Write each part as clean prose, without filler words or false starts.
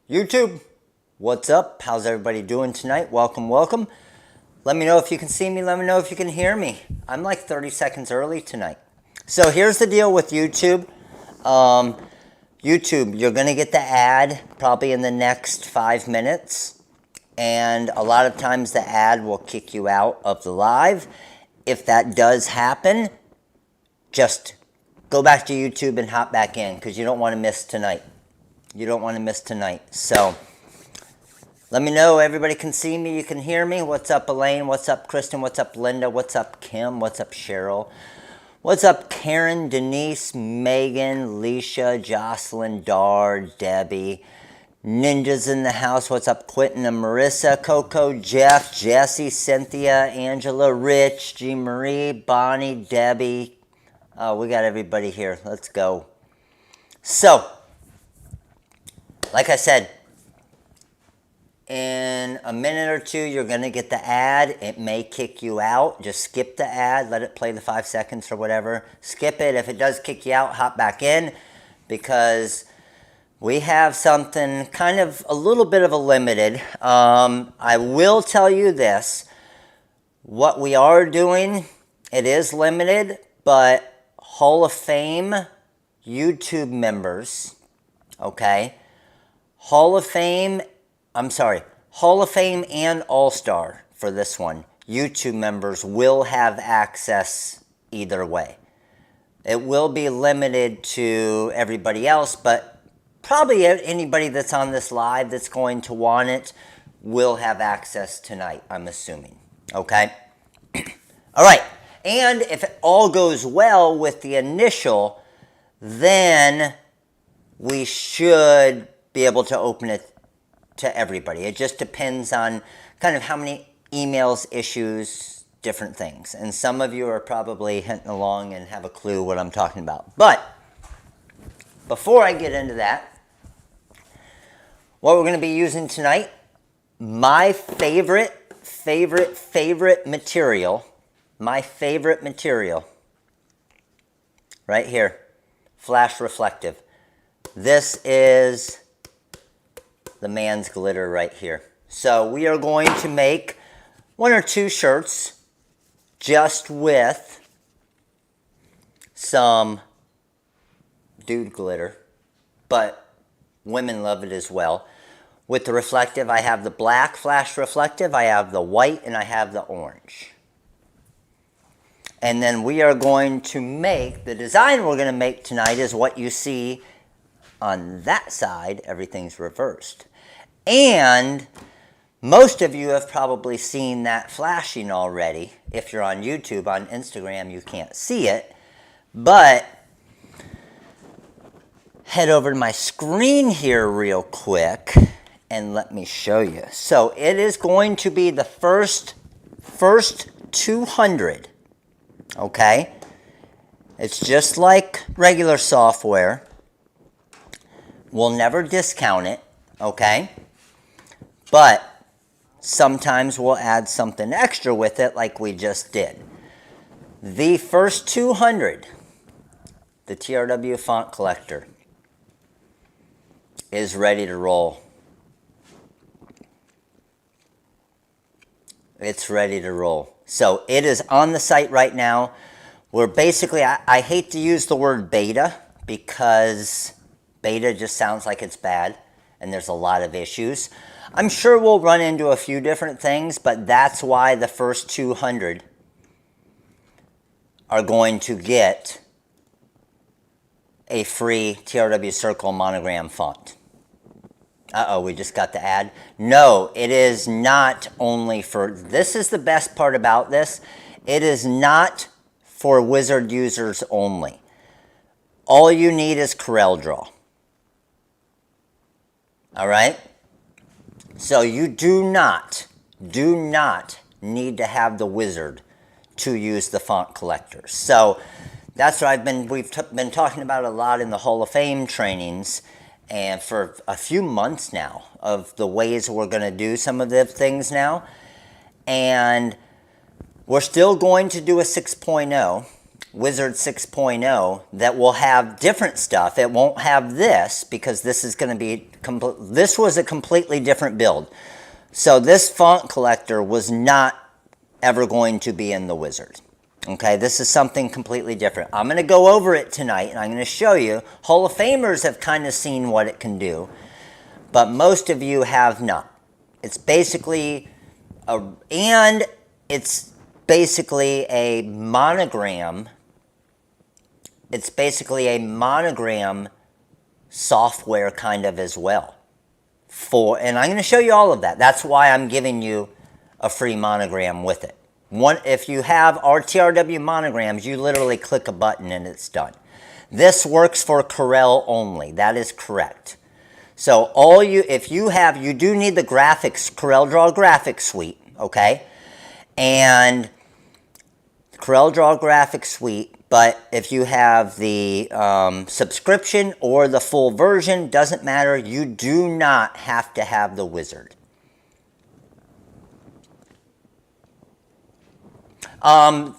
YouTube, what's up? How's everybody doing tonight? Welcome. Let me know if you can see me. Let me know if you can hear me. I'm like 30 seconds early tonight. So here's the deal with YouTube. YouTube, you're going to get the ad probably in the next 5 minutes. And a lot of times the ad will kick you out of the live. If that does happen, just go back to YouTube and hop back in because you don't want to miss tonight. You don't want to miss tonight. So let me know. Everybody can see me. You can hear me. What's up, Elaine? What's up, Kristen? What's up, Linda? What's up, Kim? What's up, Cheryl? What's up, Karen, Denise, Megan, Leisha, Jocelyn, Dar, Debbie? Ninjas in the house. What's up, Quentin and Marissa, Coco, Jeff, Jesse, Cynthia, Angela, Rich, G. Marie, Bonnie, Debbie. Oh, we got everybody here. Let's go. So, like I said, in a minute or two, you're going to get the ad. It may kick you out. Just skip the ad. Let it play the 5 seconds or whatever. Skip it. If it does kick you out, hop back in because we have something kind of a little bit of a limited. I will tell you this. What we are doing, it is limited, but Hall of Fame YouTube members, okay? Hall of Fame and All-Star for this one. YouTube members will have access either way. It will be limited to everybody else, but probably anybody that's on this live that's going to want it will have access tonight, I'm assuming. Okay? All right. And if it all goes well with the initial, then we should be able to open it to everybody. It just depends on kind of how many emails, issues, different things. And some of you are probably hinting along and have a clue what I'm talking about. But before I get into that, what we're going to be using tonight, my favorite material, right here, Flash Reflective. This is the man's glitter right here. So we are going to make 1 or 2 shirts just with some dude glitter, but women love it as well. With the reflective, I have the black Flash Reflective, I have the white, and I have the orange. And then we are going to make, the design we're going to make tonight is what you see on that side. Everything's reversed. And most of you have probably seen that flashing already. If you're on YouTube, on Instagram, you can't see it. But head over to my screen here real quick and let me show you. So it is going to be the first 200. Okay? It's just like regular software. We'll never discount it. Okay? But sometimes we'll add something extra with it like we just did. The first 200, the TRW font collector, is ready to roll. It's ready to roll. So it is on the site right now. We're basically, I hate to use the word beta because beta just sounds like it's bad and there's a lot of issues. I'm sure we'll run into a few different things, but that's why the first 200 are going to get a free TRW Circle monogram font. Uh-oh, we just got the ad. No, it is not only for, this is the best part about this. It is not for Wizard users only. All you need is CorelDRAW. All right? So you do not need to have the Wizard to use the font collector. So that's what we've been talking about a lot in the Hall of Fame trainings and for a few months now of the ways we're going to do some of the things now. And we're still going to do a 6.0. Wizard 6.0 that will have different stuff. It won't have this because this is going to be, this was a completely different build. So this font collector was not ever going to be in the Wizard. Okay, this is something completely different. I'm going to go over it tonight and I'm going to show you. Hall of Famers have kind of seen what it can do, but most of you have not. It's basically it's basically a monogram. It's basically a monogram software kind of as well. And I'm going to show you all of that. That's why I'm giving you a free monogram with it. If you have RTRW monograms, you literally click a button and it's done. This works for Corel only. That is correct. So if you do need the graphics, CorelDRAW graphics suite, okay? And CorelDRAW graphics suite, but if you have the subscription or the full version, doesn't matter. You do not have to have the Wizard.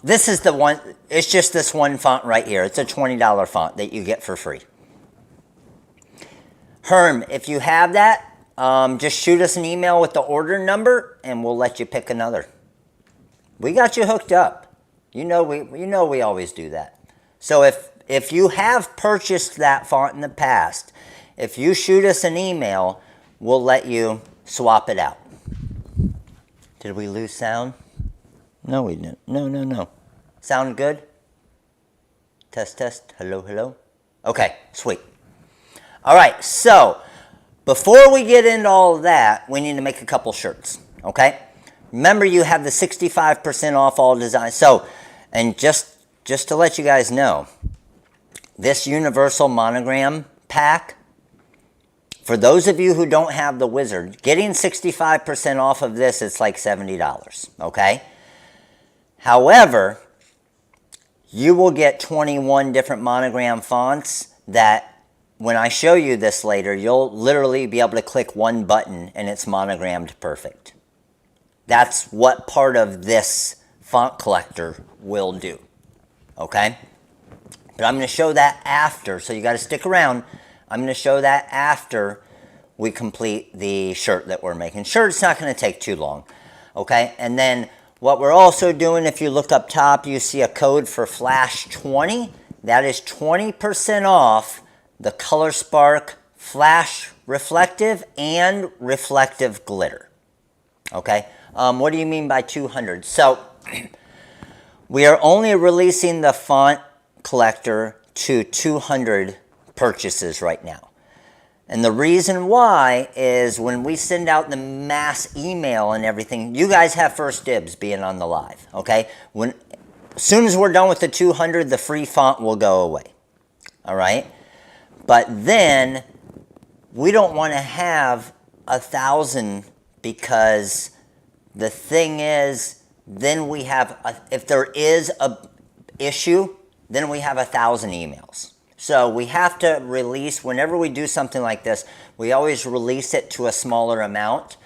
This is the one, it's just this one font right here. It's a $20 font that you get for free. Herm, if you have that, just shoot us an email with the order number and we'll let you pick another. We got you hooked up. You know we always do that. So if you have purchased that font in the past, if you shoot us an email, we'll let you swap it out. Did we lose sound? No, we didn't. No. Sound good? Test, test. Hello, hello. Okay, sweet. All right, so before we get into all of that, we need to make a couple shirts, okay? Remember, you have the 65% off all designs. So, and just to let you guys know, this universal monogram pack, for those of you who don't have the Wizard, getting 65% off of this, it's like $70, okay? However, you will get 21 different monogram fonts that when I show you this later, you'll literally be able to click one button and it's monogrammed perfect. That's what part of this font collector will do, okay? But I'm going to show that after, so you got to stick around. I'm going to show that after we complete the shirt that we're making. Shirt's not going to take too long, okay? And then what we're also doing, if you look up top, you see a code for Flash 20. That is 20% off the Color Spark Flash Reflective and Reflective Glitter. Okay, what do you mean by 200? So we are only releasing the font collector to 200 purchases right now. And the reason why is when we send out the mass email and everything, you guys have first dibs being on the live, okay? As soon as we're done with the 200, the free font will go away, all right? But then we don't want to have 1,000 because the thing is, then we have, if there is a issue, then we have 1,000 emails. So we have to release, whenever we do something like this, we always release it to a smaller amount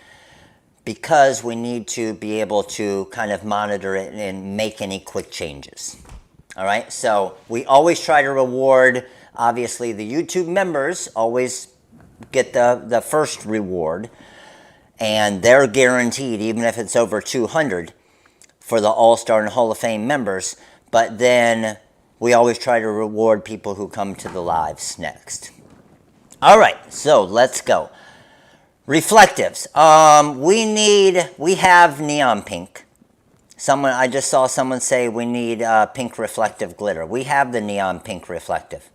because we need to be able to kind of monitor it and make any quick changes. All right, so we always try to reward, obviously the YouTube members always get the first reward, and they're guaranteed, even if it's over 200 for the All-Star and Hall of Fame members, but then we always try to reward people who come to the lives next. All right, so let's go. Reflectives. We have neon pink. I just saw someone say we need pink reflective glitter. We have the neon pink reflective.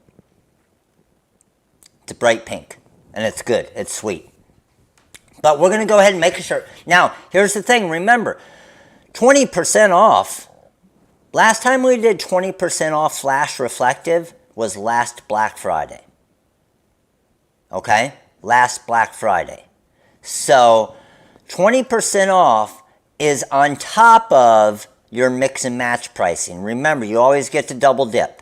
It's a bright pink, and it's good. It's sweet. But we're going to go ahead and make a shirt. Now, here's the thing. Remember, 20% off. Last time we did 20% off Flash Reflective was last Black Friday. Okay? Last Black Friday. So, 20% off is on top of your mix and match pricing. Remember, you always get to double dip.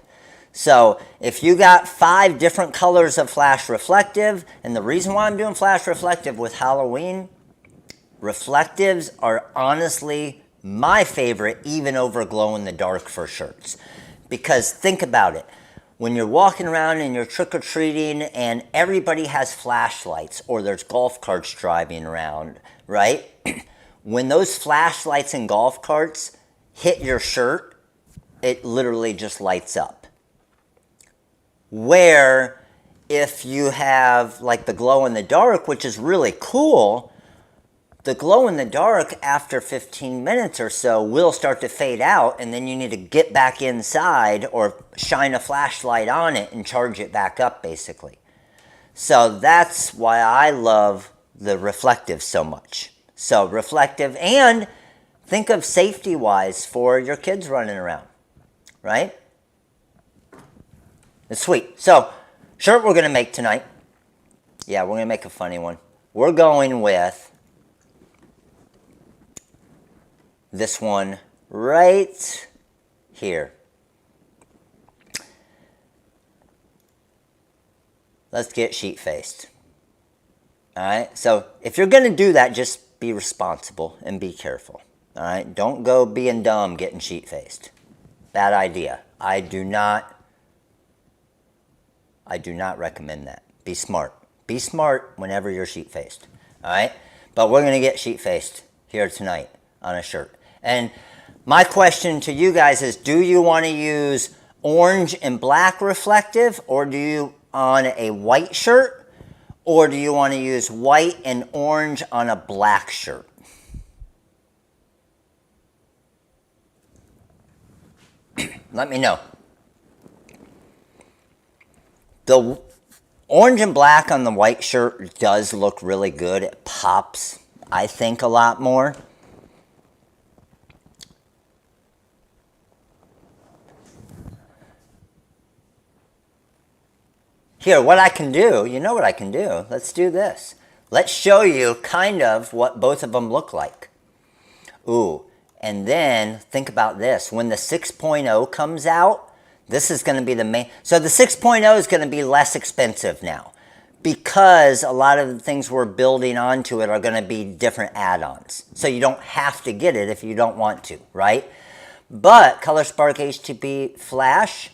So, if you got 5 different colors of Flash Reflective, and the reason why I'm doing Flash Reflective with Halloween, reflectives are honestly my favorite, even over glow in the dark for shirts, Because think about it. When you're walking around and you're trick-or-treating and everybody has flashlights or there's golf carts driving around, right? When those flashlights and golf carts hit your shirt, it literally just lights up. Where if you have like the glow in the dark, which is really cool, the glow in the dark after 15 minutes or so will start to fade out, and then you need to get back inside or shine a flashlight on it and charge it back up basically. So that's why I love the reflective so much. So reflective, and think of safety wise for your kids running around, right? It's sweet. So shirt we're going to make tonight. Yeah, we're going to make a funny one. We're going with this one right here. Let's get sheet faced. All right. So if you're going to do that, just be responsible and be careful. All right. Don't go being dumb getting sheet faced. Bad idea. I do not recommend that. Be smart. Be smart whenever you're sheet faced. All right. But we're going to get sheet faced here tonight on a shirt. And my question to you guys is, do you want to use orange and black reflective, or do you on a white shirt, or do you want to use white and orange on a black shirt? Let me know. The orange and black on the white shirt does look really good. It pops, I think, a lot more. Here, what I can do, you know what I can do? Let's do this. Let's show you kind of what both of them look like. Ooh, and then think about this. When the 6.0 comes out, this is going to be the main. So the 6.0 is going to be less expensive now, because a lot of the things we're building onto it are going to be different add-ons. So you don't have to get it if you don't want to, right? But Color Spark HTV Flash,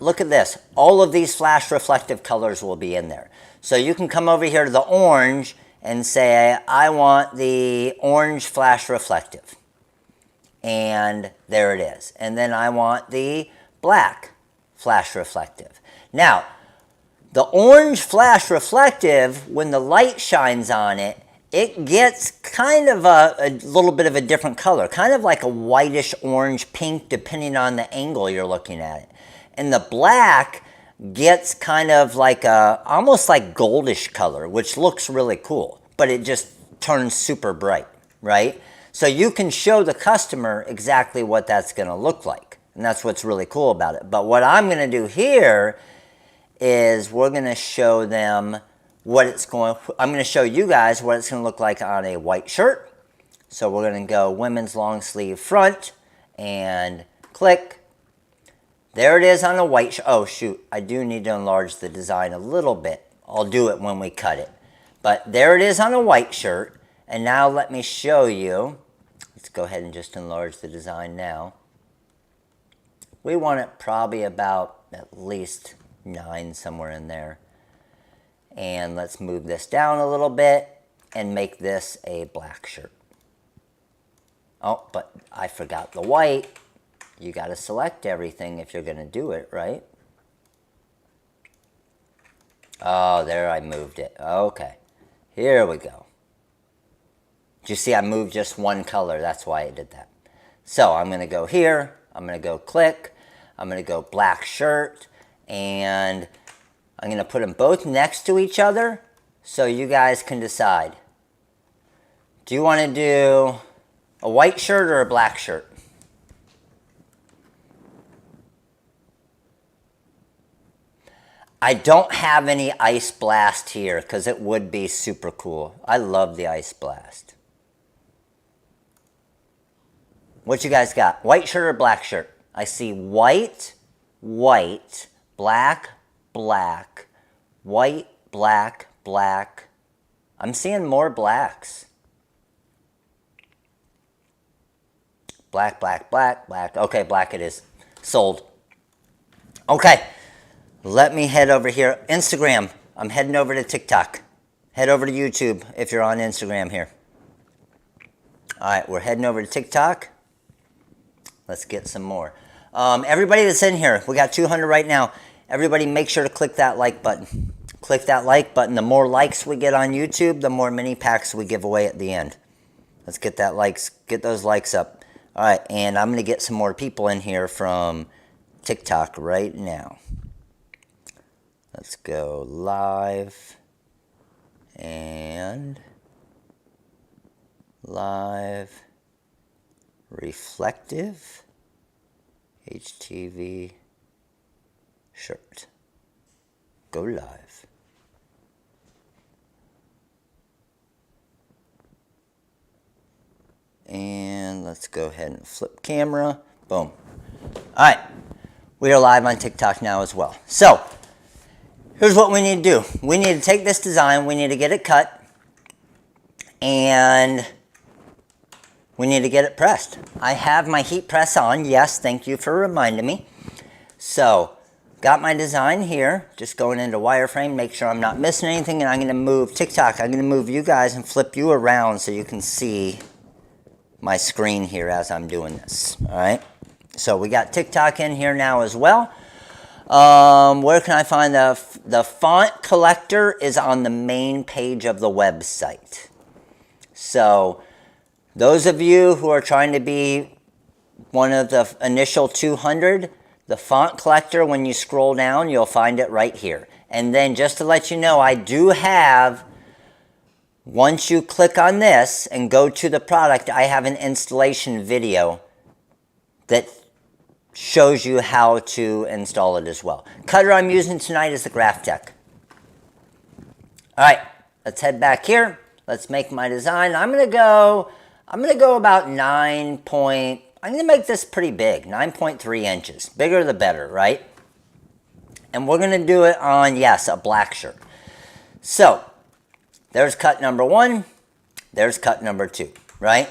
look at this. All of these flash reflective colors will be in there. So you can come over here to the orange and say, I want the orange flash reflective. And there it is. And then I want the black flash reflective. Now, the orange flash reflective, when the light shines on it, it gets kind of a little bit of a different color, kind of like a whitish orange pink, depending on the angle you're looking at it. And the black gets kind of like almost like goldish color, which looks really cool, but it just turns super bright, right? So you can show the customer exactly what that's going to look like. And that's what's really cool about it. But what I'm going to do here is we're going to show them I'm going to show you guys what it's going to look like on a white shirt. So we're going to go women's long sleeve front and click. There it is on a white shirt. Oh, shoot. I do need to enlarge the design a little bit. I'll do it when we cut it. But there it is on a white shirt. And now let me show you. Let's go ahead and just enlarge the design now. We want it probably about at least 9, somewhere in there. And let's move this down a little bit and make this a black shirt. Oh, but I forgot the white. You got to select everything if you're going to do it, right? Oh, there I moved it. Okay, here we go. Did you see I moved just one color? That's why I did that. So I'm going to go here. I'm going to go click. I'm going to go black shirt. And I'm going to put them both next to each other so you guys can decide. Do you want to do a white shirt or a black shirt? I don't have any Ice Blast here because it would be super cool. I love the Ice Blast. What you guys got? White shirt or black shirt? I see white, white, black, black, white, black, black. I'm seeing more blacks. Black, black, black, black. Okay, black it is. Sold. Okay, let me head over here. Instagram, I'm heading over to TikTok. Head over to YouTube if you're on Instagram here. All right, we're heading over to TikTok. Let's get some more. Everybody that's in here, we got 200 right now. Everybody make sure to click that like button. Click that like button. The more likes we get on YouTube, the more mini packs we give away at the end. Let's get that likes, get those likes up. All right, and I'm going to get some more people in here from TikTok right now. Let's go live and live reflective HTV shirt. Go live. And let's go ahead and flip camera. Boom. All right. We are live on TikTok now as well. So, here's what we need to do. We need to take this design, we need to get it cut, and we need to get it pressed. I have my heat press on. Yes, thank you for reminding me. So, got my design here. Just going into wireframe, make sure I'm not missing anything, and I'm going to move TikTok. I'm going to move you guys and flip you around so you can see my screen here as I'm doing this. All right. So we got TikTok in here now as well. Where can I find the font collector is on the main page of the website. So those of you who are trying to be one of the initial 200, the font collector, when you scroll down, you'll find it right here. And then just to let you know, I do have, once you click on this and go to the product, I have an installation video that shows you how to install it as well. Cutter I'm using tonight is the Graphtec. All right, let's head back here. Let's make my design. I'm gonna go about I'm gonna make this pretty big, 9.3 inches. Bigger the better, right? And we're gonna do it on, yes, a black shirt. So, there's cut number 1, there's cut number 2, right?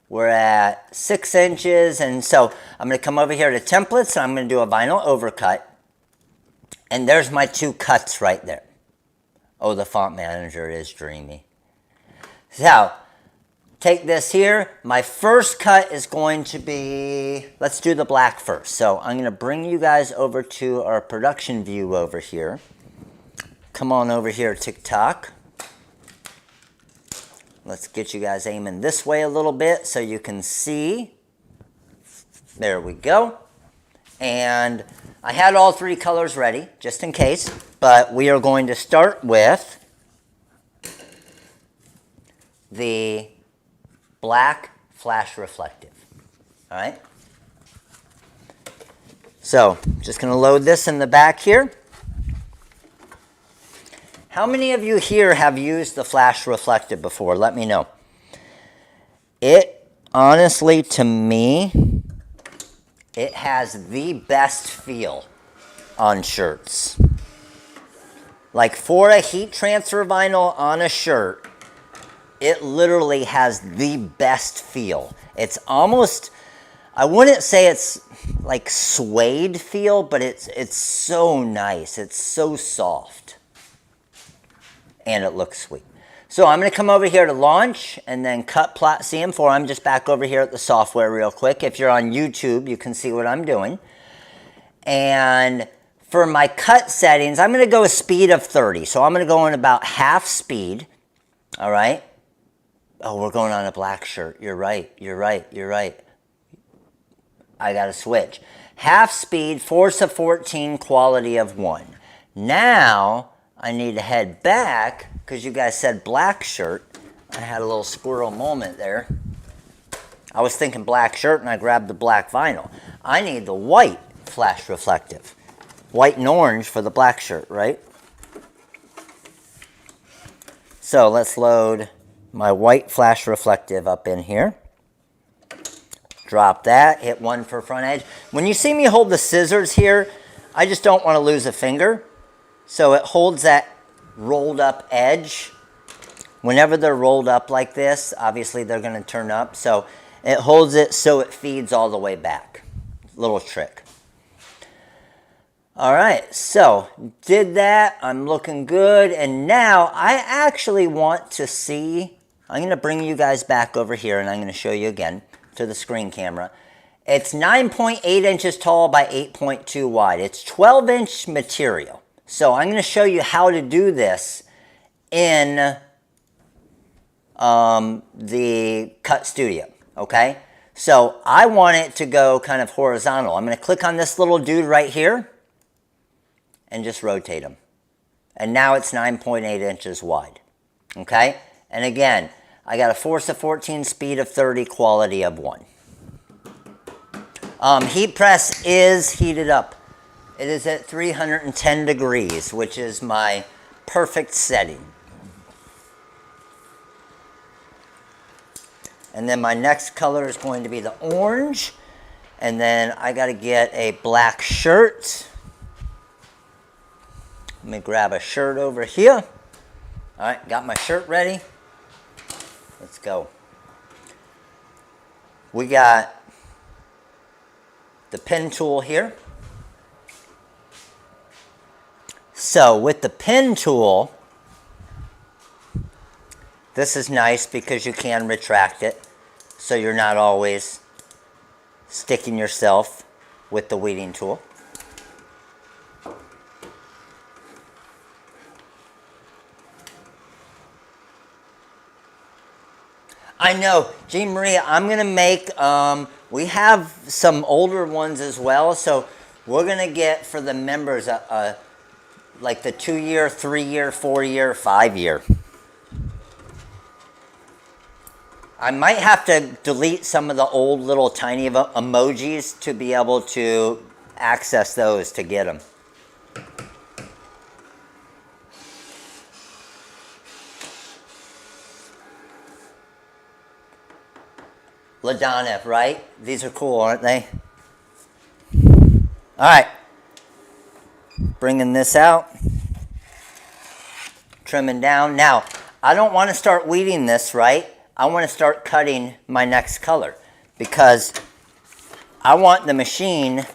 We're at 6 inches, and so I'm going to come over here to templates, and I'm going to do a vinyl overcut. And there's my 2 cuts right there. Oh, the font manager is dreamy. So, take this here. My first cut is going to be, let's do the black first. So, I'm going to bring you guys over to our production view over here. Come on over here, TikTok. Let's get you guys aiming this way a little bit so you can see. There we go. And I had all 3 colors ready, just in case. But we are going to start with the black Flash Reflective. All right? So, just going to load this in the back here. How many of you here have used the Flash Reflective before? Let me know. It, honestly, to me, it has the best feel on shirts. Like for a heat transfer vinyl on a shirt, it literally has the best feel. It's almost, I wouldn't say it's like suede feel, but it's so nice. It's so soft. And it looks sweet. So I'm going to come over here to launch and then cut plot CM4. I'm just back over here at the software real quick. If you're on YouTube, you can see what I'm doing. And for my cut settings, I'm going to go a speed of 30. So I'm going to go in about half speed. All right. Oh, we're going on a black shirt. You're right. You're right. You're right. I got to switch. Half speed, force of 14, quality of 1. Now I need to head back, because you guys said black shirt. I had a little squirrel moment there. I was thinking black shirt, and I grabbed the black vinyl. I need the white Flash Reflective. White and orange for the black shirt, right? So let's load my white Flash Reflective up in here. Drop that, hit 1 for front edge. When you see me hold the scissors here, I just don't want to lose a finger. So it holds that rolled up edge. Whenever they're rolled up like this, obviously they're going to turn up. So it holds it so it feeds all the way back. Little trick. All right, so did that. I'm looking good. And now I actually want to see, I'm going to bring you guys back over here and I'm going to show you again to the screen camera. It's 9.8 inches tall by 8.2 wide. It's 12-inch material. So I'm going to show you how to do this in the Cut Studio, okay? So I want it to go kind of horizontal. I'm going to click on this little dude right here and just rotate him. And now it's 9.8 inches wide, okay? And again, I got a force of 14, speed of 30, quality of 1. Heat press is heated up. It is at 310 degrees, which is my perfect setting. And then my next color is going to be the orange. And then I got to get a black shirt. Let me grab a shirt over here. All right, got my shirt ready. Let's go. We got the pen tool here. So with the pen tool, this is nice because you can retract it, so you're not always sticking yourself with the weeding tool. I know, Jean Maria, I'm going to make, we have some older ones as well, so we're going to get for the members like the 2-year, 3-year, 4-year, 5-year. I might have to delete some of the old little tiny emojis to be able to access those to get them. LaDonna, right? These are cool, aren't they? All right. Bringing this out. Trimming down. Now, I don't want to start weeding this, right? I want to start cutting my next color because I want the machine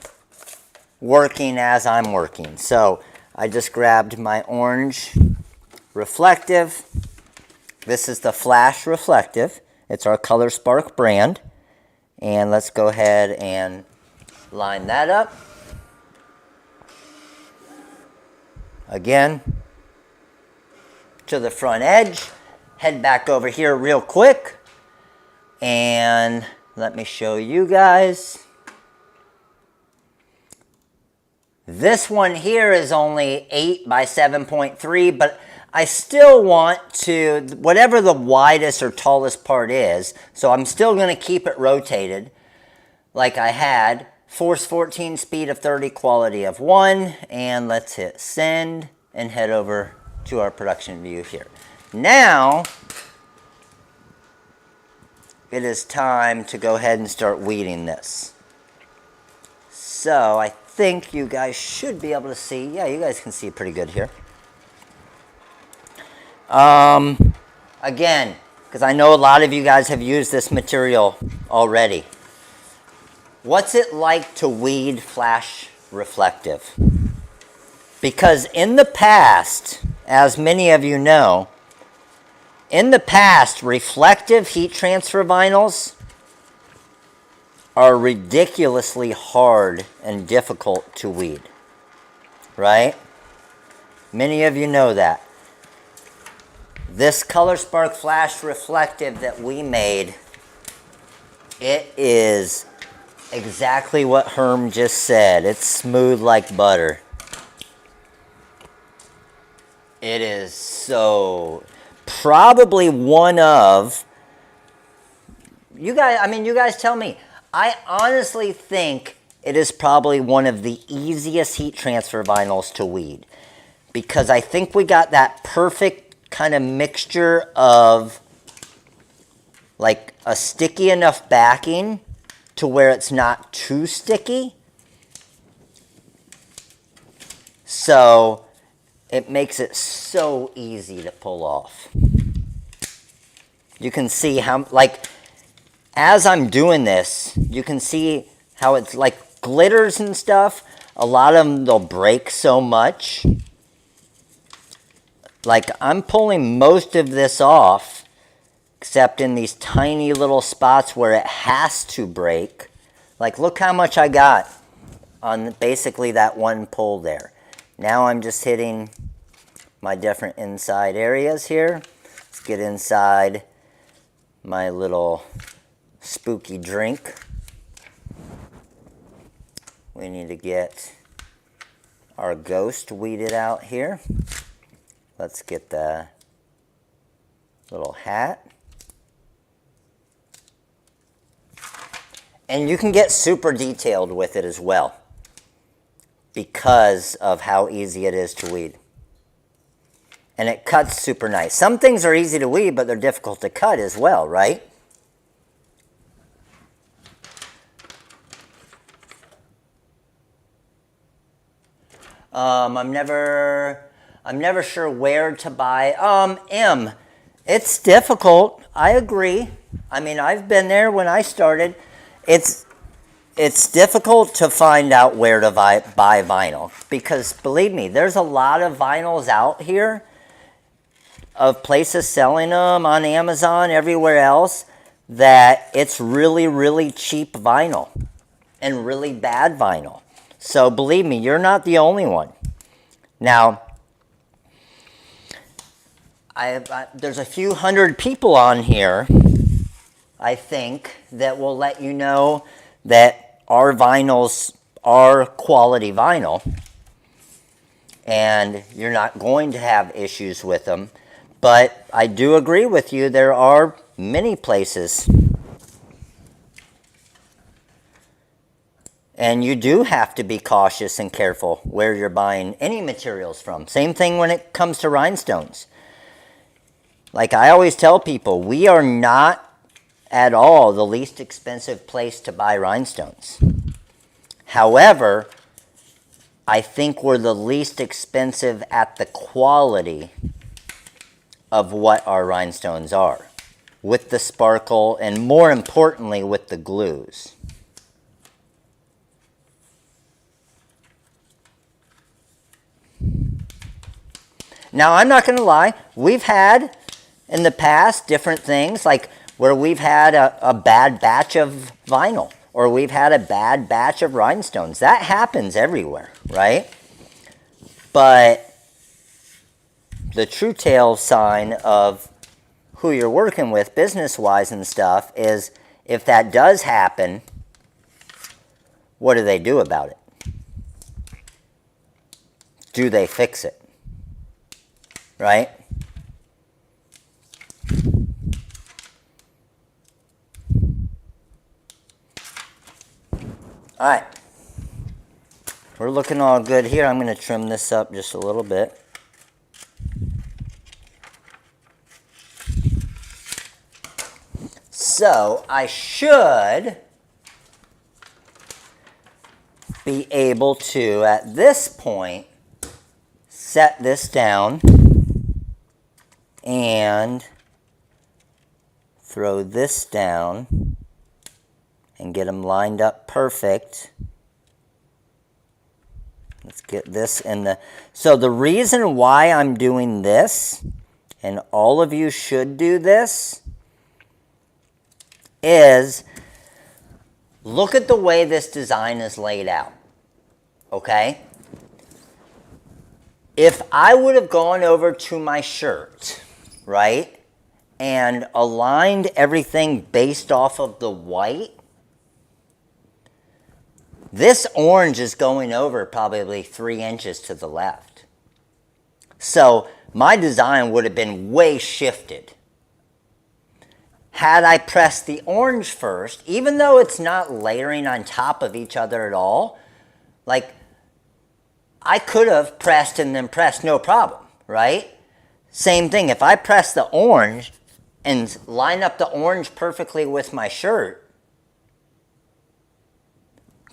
working as I'm working. So I just grabbed my orange reflective. This is the Flash Reflective. It's our Color Spark brand. And let's go ahead and line that up. Again, to the front edge. Head back over here real quick. And let me show you guys. This one here is only 8 by 7.3, but I still want to, whatever the widest or tallest part is, so I'm still going to keep it rotated like I had. Force 14, speed of 30, quality of 1. And let's hit send and head over to our production view here. Now, it is time to go ahead and start weeding this. So I think you guys should be able to see. Yeah, you guys can see pretty good here. Again, because I know a lot of you guys have used this material already. What's it like to weed Flash Reflective? Because in the past, as many of you know, in the past, reflective heat transfer vinyls are ridiculously hard and difficult to weed, right? Many of you know that. This Color Spark Flash Reflective that we made, it is exactly what Herm just said. It's smooth like butter. It is so, probably one of, you guys tell me. I honestly think it is probably one of the easiest heat transfer vinyls to weed. Because I think we got that perfect kind of mixture of like a sticky enough backing to where it's not too sticky. So it makes it so easy to pull off. You can see how, like, as I'm doing this, you can see how it's like glitters and stuff. A lot of them, they'll break so much. Like, I'm pulling most of this off, except in these tiny little spots where it has to break. Like, look how much I got on basically that one pull there. Now I'm just hitting my different inside areas here. Let's get inside my little spooky drink. We need to get our ghost weeded out here. Let's get the little hat. And you can get super detailed with it as well because of how easy it is to weed. And it cuts super nice. Some things are easy to weed, but they're difficult to cut as well, right? I'm never sure where to buy. It's difficult. I agree. I mean, I've been there when I started. It's difficult to find out where to buy vinyl because, believe me, there's a lot of vinyls out here of places selling them on Amazon, everywhere else, that it's really, really cheap vinyl and really bad vinyl. So believe me, you're not the only one. Now, there's a few hundred people on here, I think, that will let you know that our vinyls are quality vinyl and you're not going to have issues with them. But I do agree with you, there are many places. And you do have to be cautious and careful where you're buying any materials from. Same thing when it comes to rhinestones. Like I always tell people, we are not at all the least expensive place to buy rhinestones. However, I think we're the least expensive at the quality of what our rhinestones are, with the sparkle and more importantly with the glues. Now, I'm not going to lie, we've had in the past different things, like where we've had a bad batch of vinyl, or we've had a bad batch of rhinestones. That happens everywhere, right? But the true tale sign of who you're working with business-wise and stuff is if that does happen, what do they do about it? Do they fix it? Right? All right. We're looking all good here. I'm going to trim this up just a little bit. So I should be able to, at this point, set this down and throw this down and get them lined up perfect. Let's get this in the... So the reason why I'm doing this, and all of you should do this, is look at the way this design is laid out, okay? If I would have gone over to my shirt, right, and aligned everything based off of the white, this orange is going over probably 3 inches to the left. So my design would have been way shifted. Had I pressed the orange first, even though it's not layering on top of each other at all, like I could have pressed and then pressed, no problem, right? Same thing, if I press the orange and line up the orange perfectly with my shirt,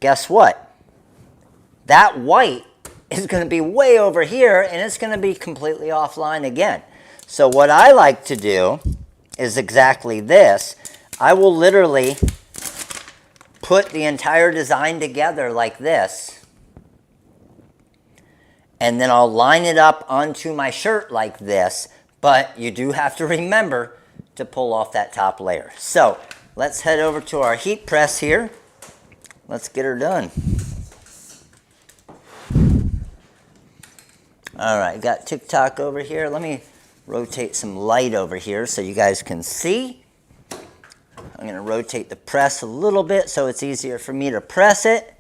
guess what? That white is going to be way over here and it's going to be completely offline again. So what I like to do is exactly this. I will literally put the entire design together like this and then I'll line it up onto my shirt like this, but you do have to remember to pull off that top layer. So let's head over to our heat press here. Let's get her done. All right, got TikTok over here. Let me rotate some light over here so you guys can see. I'm going to rotate the press a little bit so it's easier for me to press it.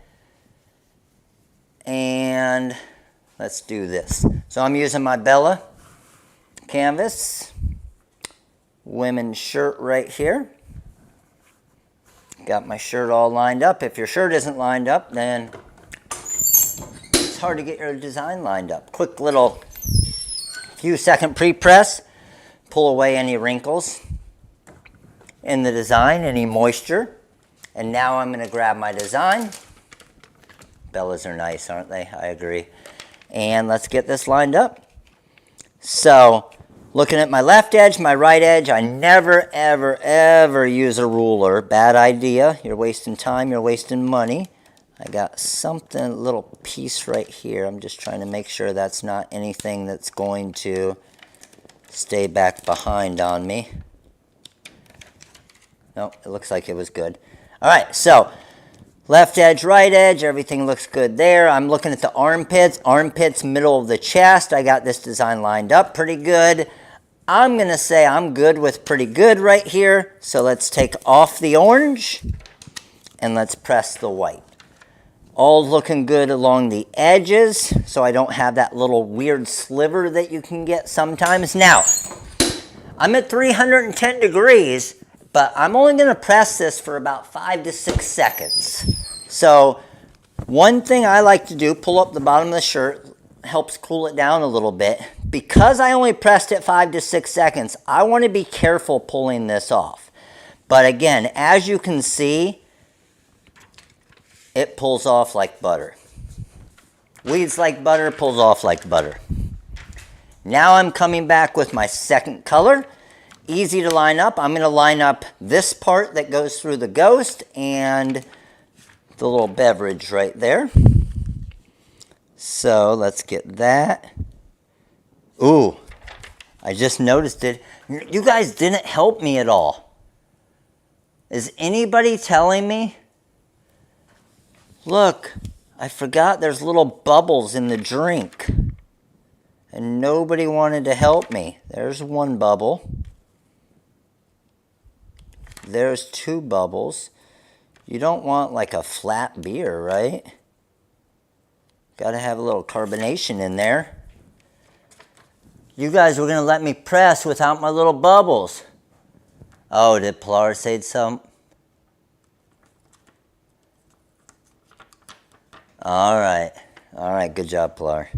And let's do this. So I'm using my Bella canvas, women's shirt right here. Got my shirt all lined up. If your shirt isn't lined up, then it's hard to get your design lined up. Quick little few second pre-press. Pull away any wrinkles in the design, any moisture. And now I'm going to grab my design. Bellas are nice, aren't they? I agree. And let's get this lined up. So, looking at my left edge, my right edge, I never, ever, ever use a ruler. Bad idea. You're wasting time, you're wasting money. I got something, a little piece right here. I'm just trying to make sure that's not anything that's going to stay back behind on me. No, it looks like it was good. All right, so left edge, right edge, everything looks good there. I'm looking at the armpits. Armpits, middle of the chest. I got this design lined up pretty good. I'm going to say I'm good with pretty good right here. So let's take off the orange and let's press the white. All looking good along the edges so I don't have that little weird sliver that you can get sometimes. Now, I'm at 310 degrees. But I'm only going to press this for about 5 to 6 seconds. So one thing I like to do, pull up the bottom of the shirt, helps cool it down a little bit. Because I only pressed it 5 to 6 seconds, I want to be careful pulling this off. But again, as you can see, it pulls off like butter. Weeds like butter, pulls off like butter. Now I'm coming back with my second color. Easy to line up. I'm going to line up this part that goes through the ghost and the little beverage right there. So let's get that. Ooh, I just noticed it. You guys didn't help me at all. Is anybody telling me? Look, I forgot there's little bubbles in the drink. And nobody wanted to help me. There's one bubble. There's 2 bubbles. You don't want like a flat beer, right? Got to have a little carbonation in there. You guys were going to let me press without my little bubbles. Oh, did Pilar say something? All right. All right, good job, Pilar.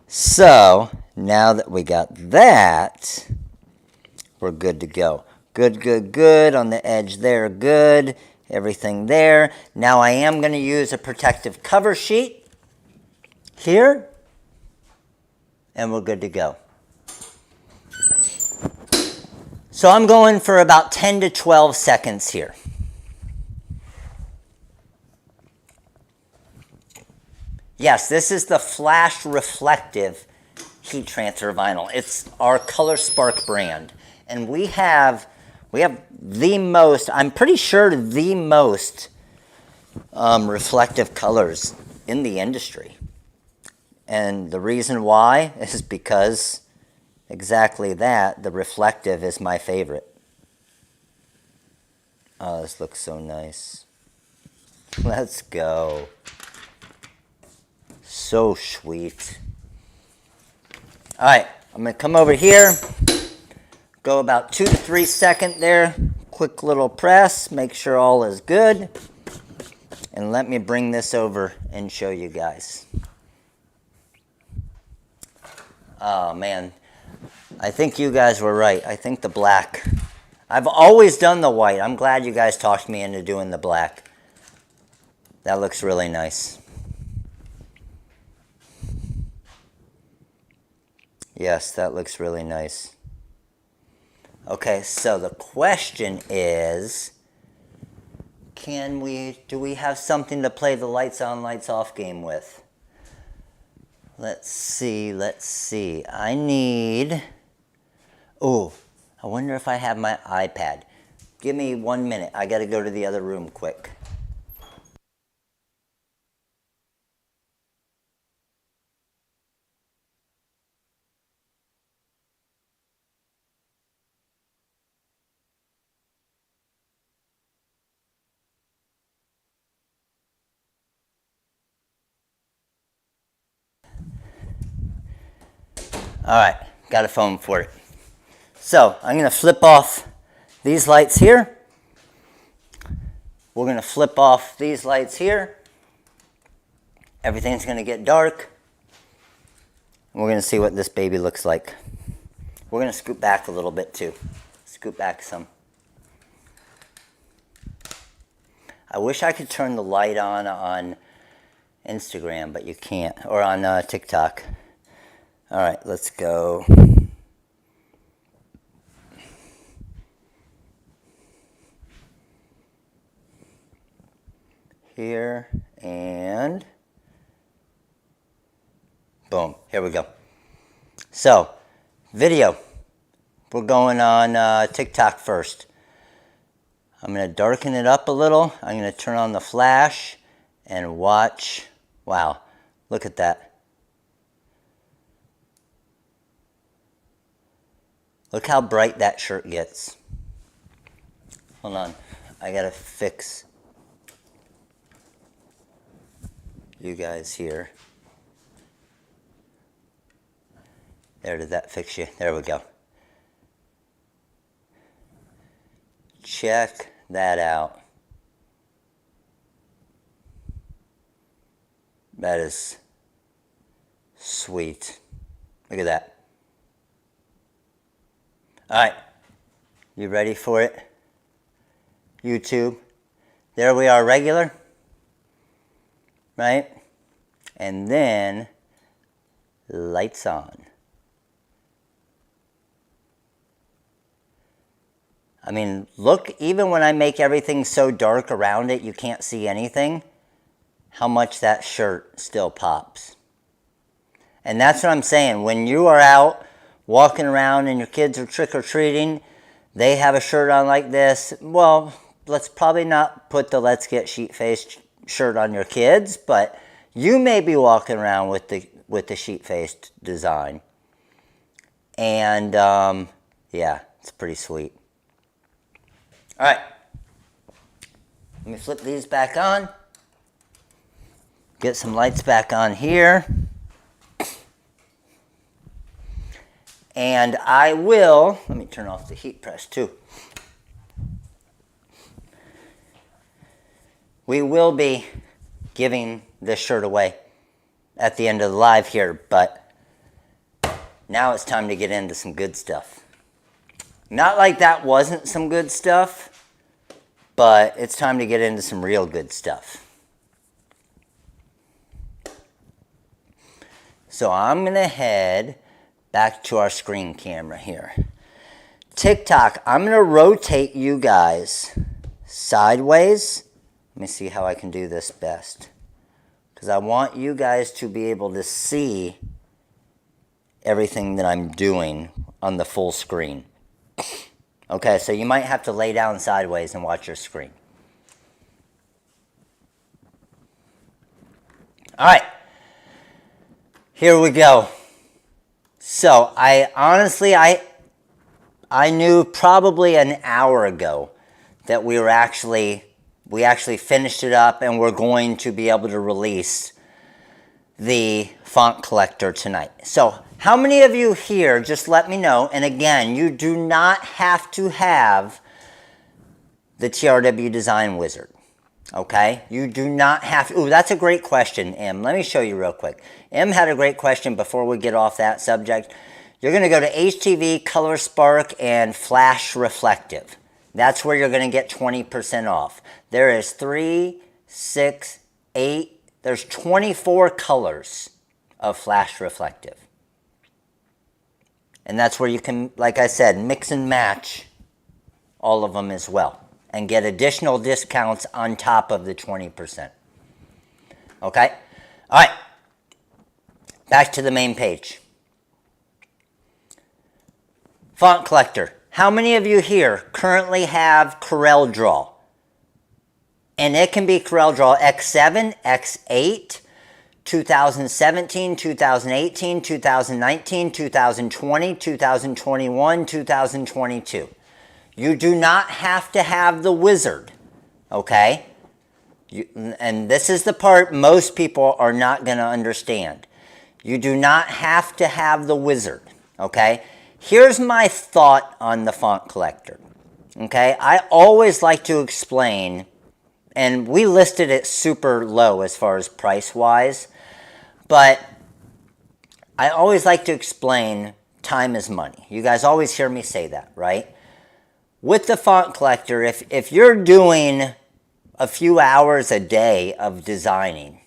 So, now that we got that, we're good to go. Good, good, good. On the edge there, good. Everything there. Now I am going to use a protective cover sheet here. And we're good to go. So I'm going for about 10 to 12 seconds here. Yes, this is the Flash Reflective Heat Transfer Vinyl. It's our Color Spark brand. And we have the most, I'm pretty sure the most reflective colors in the industry. And the reason why is because exactly that, the reflective is my favorite. Oh, this looks so nice. Let's go. So sweet. All right, I'm going to come over here. Go about 2 to 3 seconds there. Quick little press. Make sure all is good. And let me bring this over and show you guys. Oh, man. I think you guys were right. I think the black. I've always done the white. I'm glad you guys talked me into doing the black. That looks really nice. Yes, that looks really nice. Okay, so the question is, do we have something to play the lights on, lights off game with? Let's see. I wonder if I have my iPad. Give me 1 minute. I got to go to the other room quick. All right, got a phone for it. So I'm going to flip off these lights here. We're going to flip off these lights here. Everything's going to get dark. And we're going to see what this baby looks like. We're going to scoot back a little bit too. Scoot back some. I wish I could turn the light on Instagram, but you can't, or on TikTok. All right, let's go. Here, and boom, here we go. So, video. We're going on TikTok first. I'm going to darken it up a little. I'm going to turn on the flash and watch. Wow, look at that. Look how bright that shirt gets. Hold on, I gotta fix you guys here. There, did that fix you? There we go. Check that out. That is sweet. Look at that. All right, you ready for it? YouTube. There we are, regular, right? And then lights on. I mean, look, even when I make everything so dark around it, you can't see anything, how much that shirt still pops. And that's what I'm saying. When you are out walking around and your kids are trick-or-treating, they have a shirt on like this. Well, let's probably not put the Let's Get Sheet-Faced shirt on your kids, but you may be walking around with the sheet-faced design. And yeah, it's pretty sweet. All right, let me flip these back on. Get some lights back on here. And I will, let me turn off the heat press too. We will be giving this shirt away at the end of the live here, but now it's time to get into some good stuff. Not like that wasn't some good stuff, but it's time to get into some real good stuff. So I'm going to head back to our screen camera here. TikTok, I'm going to rotate you guys sideways. Let me see how I can do this best, because I want you guys to be able to see everything that I'm doing on the full screen. Okay, so you might have to lay down sideways and watch your screen. All right, here we go. So I honestly, I knew probably an hour ago that we actually finished it up and we're going to be able to release the font collector tonight. So how many of you here, just let me know, and again, you do not have to have the TRW Design Wizard, okay? You do not have to. Ooh, that's a great question, Em. Let me show you real quick. Em had a great question before we get off that subject. You're going to go to HTV, Color Spark, and Flash Reflective. That's where you're going to get 20% off. There is 3, 6, 8, there's 24 colors of Flash Reflective. And that's where you can, like I said, mix and match all of them as well. and get additional discounts on top of the 20%. Okay? All right. Back to the main page. Font collector. How many of you here currently have CorelDRAW? And it can be CorelDRAW X7, X8, 2017, 2018, 2019, 2020, 2021, 2022. You do not have to have the wizard, okay? And this is the part most people are not going to understand. You do not have to have the wizard, okay? Here's my thought on the font collector, okay? I always like to explain, and we listed it super low as far as price-wise, but I always like to explain time is money. You guys always hear me say that, right? With the font collector, if you're doing a few hours a day of designing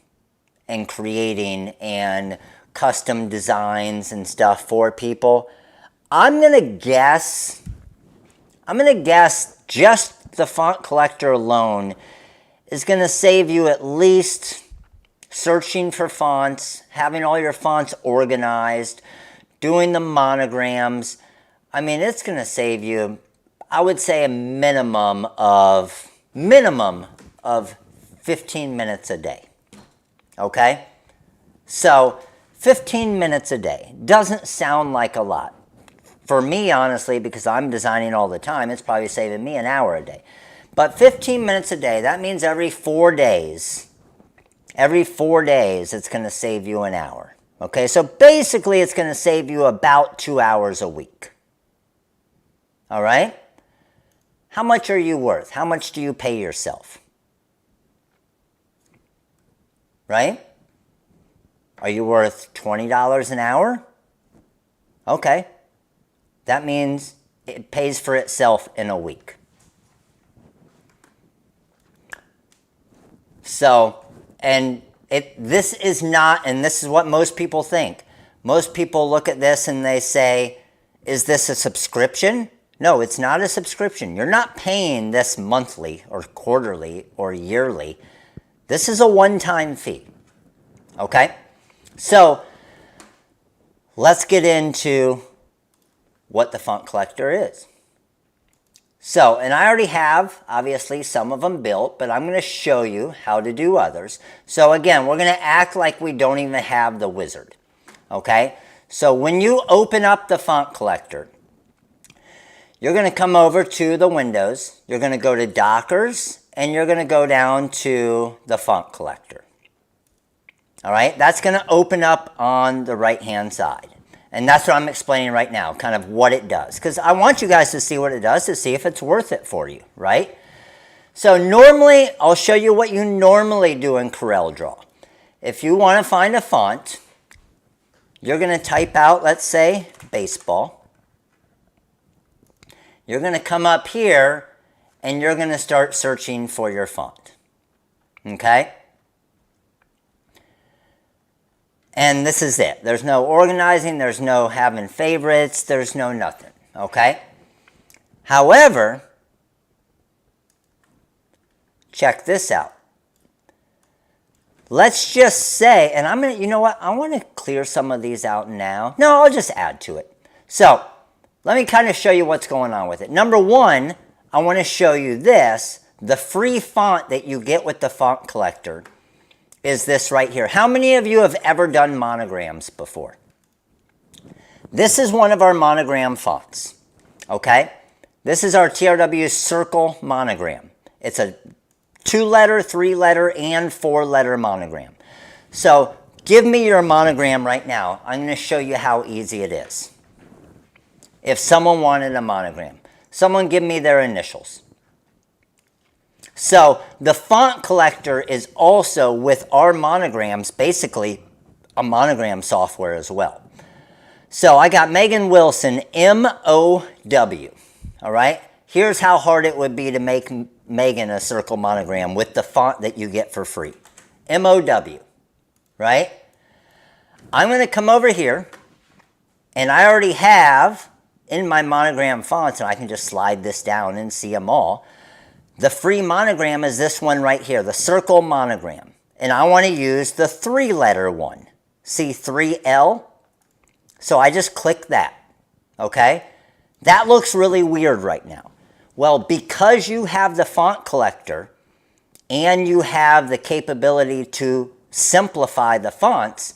and creating and custom designs and stuff for people, I'm gonna guess just the font collector alone is gonna save you at least searching for fonts, having all your fonts organized, doing the monograms. I mean, it's gonna save you, I would say, a minimum of 15 minutes a day. Okay? So 15 minutes a day doesn't sound like a lot. For me, honestly, because I'm designing all the time, it's probably saving me an hour a day. But 15 minutes a day, that means every 4 days, it's going to save you an hour. Okay, so basically it's going to save you about 2 hours a week. All right? How much are you worth? How much do you pay yourself? Right? Are you worth $20 an hour? Okay. That means it pays for itself in a week. So, and this is not, and this is what most people think. Most people look at this and they say, is this a subscription? No, it's not a subscription. You're not paying this monthly or quarterly or yearly. This is a one-time fee. Okay? So, let's get into what the font collector is. So, and I already have, obviously, some of them built, but I'm going to show you how to do others. So again, we're going to act like we don't even have the wizard. Okay? So when you open up the font collector, you're going to come over to the windows, you're going to go to Dockers, and you're going to go down to the font collector. All right? That's going to open up on the right-hand side. And that's what I'm explaining right now, kind of what it does. Because I want you guys to see what it does to see if it's worth it for you, right? So normally, I'll show you what you normally do in CorelDRAW. If you want to find a font, you're going to type out, let's say, baseball. You're going to come up here, and you're going to start searching for your font. Okay? And this is it. There's no organizing, there's no having favorites, there's no nothing, okay? However, check this out. Let's just say, and I'm going to, you know what? I want to clear some of these out now. No, I'll just add to it. So, let me kind of show you what's going on with it. Number one, I want to show you this, the free font that you get with the font collector. Is this right here. How many of you have ever done monograms before? This is one of our monogram fonts, okay? This is our TRW Circle monogram. It's a 2-letter, 3-letter, and 4-letter monogram. So give me your monogram right now. I'm going to show you how easy it is. If someone wanted a monogram, someone give me their initials. So the font collector is also, with our monograms, basically a monogram software as well. So I got Megan Wilson, M-O-W, all right? Here's how hard it would be to make Megan a circle monogram with the font that you get for free. M-O-W, right? I'm going to come over here, and I already have in my monogram fonts, and I can just slide this down and see them all. The free monogram is this one right here, the circle monogram. And I want to use the 3-letter one. See 3L? So I just click that, okay? That looks really weird right now. Well, because you have the font collector and you have the capability to simplify the fonts,